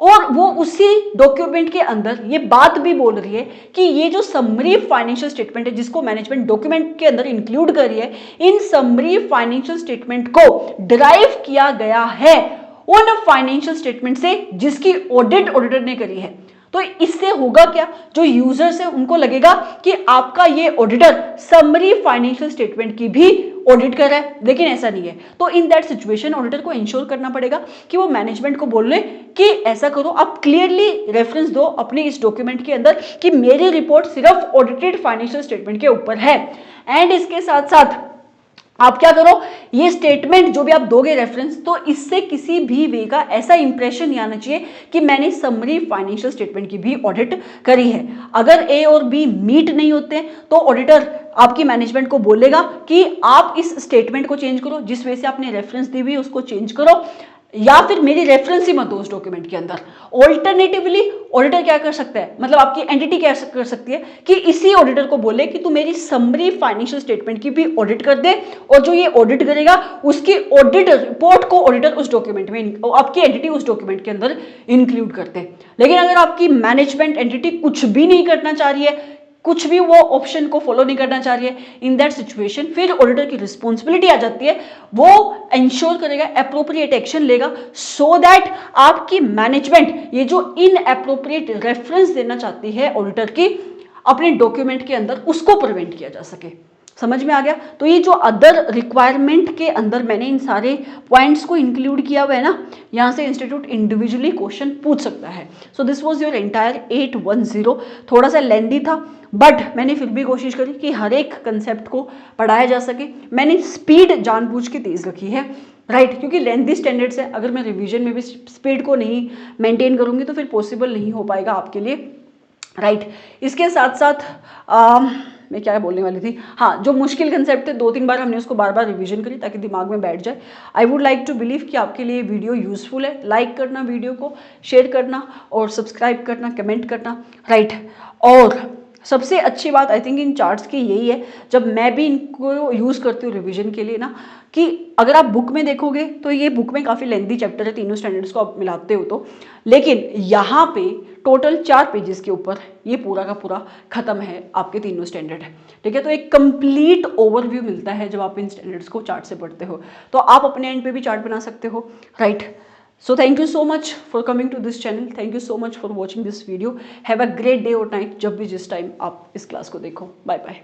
A: और वो उसी डॉक्यूमेंट के अंदर ये बात भी बोल रही है कि ये जो समरी फाइनेंशियल स्टेटमेंट है जिसको मैनेजमेंट डॉक्यूमेंट के अंदर इंक्लूड कर रही है, इन समरी फाइनेंशियल स्टेटमेंट को डिराइव किया गया है उन फाइनेंशियल स्टेटमेंट से जिसकी ऑडिट ऑडिटर ने करी है। तो इससे होगा क्या, जो यूजर्स है उनको लगेगा कि आपका ये ऑडिटर समरी फाइनेंशियल स्टेटमेंट की भी ऑडिट कर रहा है, लेकिन ऐसा नहीं है। तो इन दैट सिचुएशन ऑडिटर को इंश्योर करना पड़ेगा कि वो मैनेजमेंट को बोल ले कि ऐसा करो, आप क्लियरली रेफरेंस दो अपने इस डॉक्यूमेंट के अंदर कि मेरी रिपोर्ट सिर्फ ऑडिटेड फाइनेंशियल स्टेटमेंट के ऊपर है। एंड इसके साथ साथ आप क्या करो, ये स्टेटमेंट जो भी आप दोगे रेफरेंस, तो इससे किसी भी वे का ऐसा इंप्रेशन नहीं आना चाहिए कि मैंने समरी फाइनेंशियल स्टेटमेंट की भी ऑडिट करी है। अगर ए और बी मीट नहीं होते तो ऑडिटर आपकी मैनेजमेंट को बोलेगा कि आप इस स्टेटमेंट को चेंज करो, जिस वजह से आपने रेफरेंस दी हुई उसको चेंज करो, या फिर मेरी रेफरेंस ही मत दो उस डॉक्यूमेंट के अंदर। ऑल्टरनेटिवली ऑडिटर क्या कर सकता है, मतलब आपकी एंटिटी क्या कर सकती है कि इसी ऑडिटर को बोले कि तू मेरी समरी फाइनेंशियल स्टेटमेंट की भी ऑडिट कर दे, और जो ये ऑडिट करेगा उसकी ऑडिट रिपोर्ट को ऑडिटर उस डॉक्यूमेंट में, आपकी एंटिटी उस डॉक्यूमेंट के अंदर इंक्लूड करते हैं। लेकिन अगर आपकी मैनेजमेंट एंटिटी कुछ भी नहीं करना चाह रही है, कुछ भी वो ऑप्शन को फॉलो नहीं करना चाह रही है, इन दैट सिचुएशन फिर ऑडिटर की रिस्पॉन्सिबिलिटी आ जाती है, वो इंश्योर करेगा, एप्रोप्रिएट एक्शन लेगा, सो दैट आपकी मैनेजमेंट ये जो इन एप्रोप्रिएट रेफरेंस देना चाहती है ऑडिटर की अपने डॉक्यूमेंट के अंदर, उसको प्रिवेंट किया जा सके। समझ में आ गया। तो ये जो अदर रिक्वायरमेंट के अंदर मैंने इन सारे पॉइंट्स को इंक्लूड किया हुआ है ना, यहाँ से इंस्टीट्यूट इंडिविजुअली क्वेश्चन पूछ सकता है। So this was your entire 810। थोड़ा सा लेंदी था, बट मैंने फिर भी कोशिश करी कि हर एक कंसेप्ट को पढ़ाया जा सके। मैंने स्पीड जानबूझ के तेज रखी है, राइट, क्योंकि लेंथी स्टैंडर्ड्स है, अगर मैं रिवीजन में भी स्पीड को नहीं मेंटेन करूंगी तो फिर पॉसिबल नहीं हो पाएगा आपके लिए, राइट। इसके साथ साथ मैं क्या बोलने वाली थी, हाँ, जो मुश्किल कंसेप्ट थे 2-3 बार हमने उसको बार बार रिवीजन करी ताकि दिमाग में बैठ जाए। I would like to believe कि आपके लिए वीडियो यूजफुल है। लाइक करना वीडियो को, शेयर करना और सब्सक्राइब करना, कमेंट करना, राइट। और सबसे अच्छी बात आई थिंक इन चार्ट्स की यही है, जब मैं भी इनको यूज़ करती हूँ रिवीजन के लिए ना, कि अगर आप बुक में देखोगे तो ये बुक में काफ़ी लेंथी चैप्टर है, तीनों स्टैंडर्ड्स को आप मिलाते हो तो, लेकिन यहाँ पे टोटल 4 पेजेस के ऊपर ये पूरा का पूरा खत्म है, आपके तीनों स्टैंडर्ड है, ठीक है। तो एक कंप्लीट ओवरव्यू मिलता है जब आप इन स्टैंडर्ड्स को चार्ट से पढ़ते हो, तो आप अपने एंड पे भी चार्ट बना सकते हो, right. So thank you so much for coming to this channel. Thank you so much for watching this video. Have a great day or night जब भी जिस टाइम आप इस क्लास को देखो. Bye bye.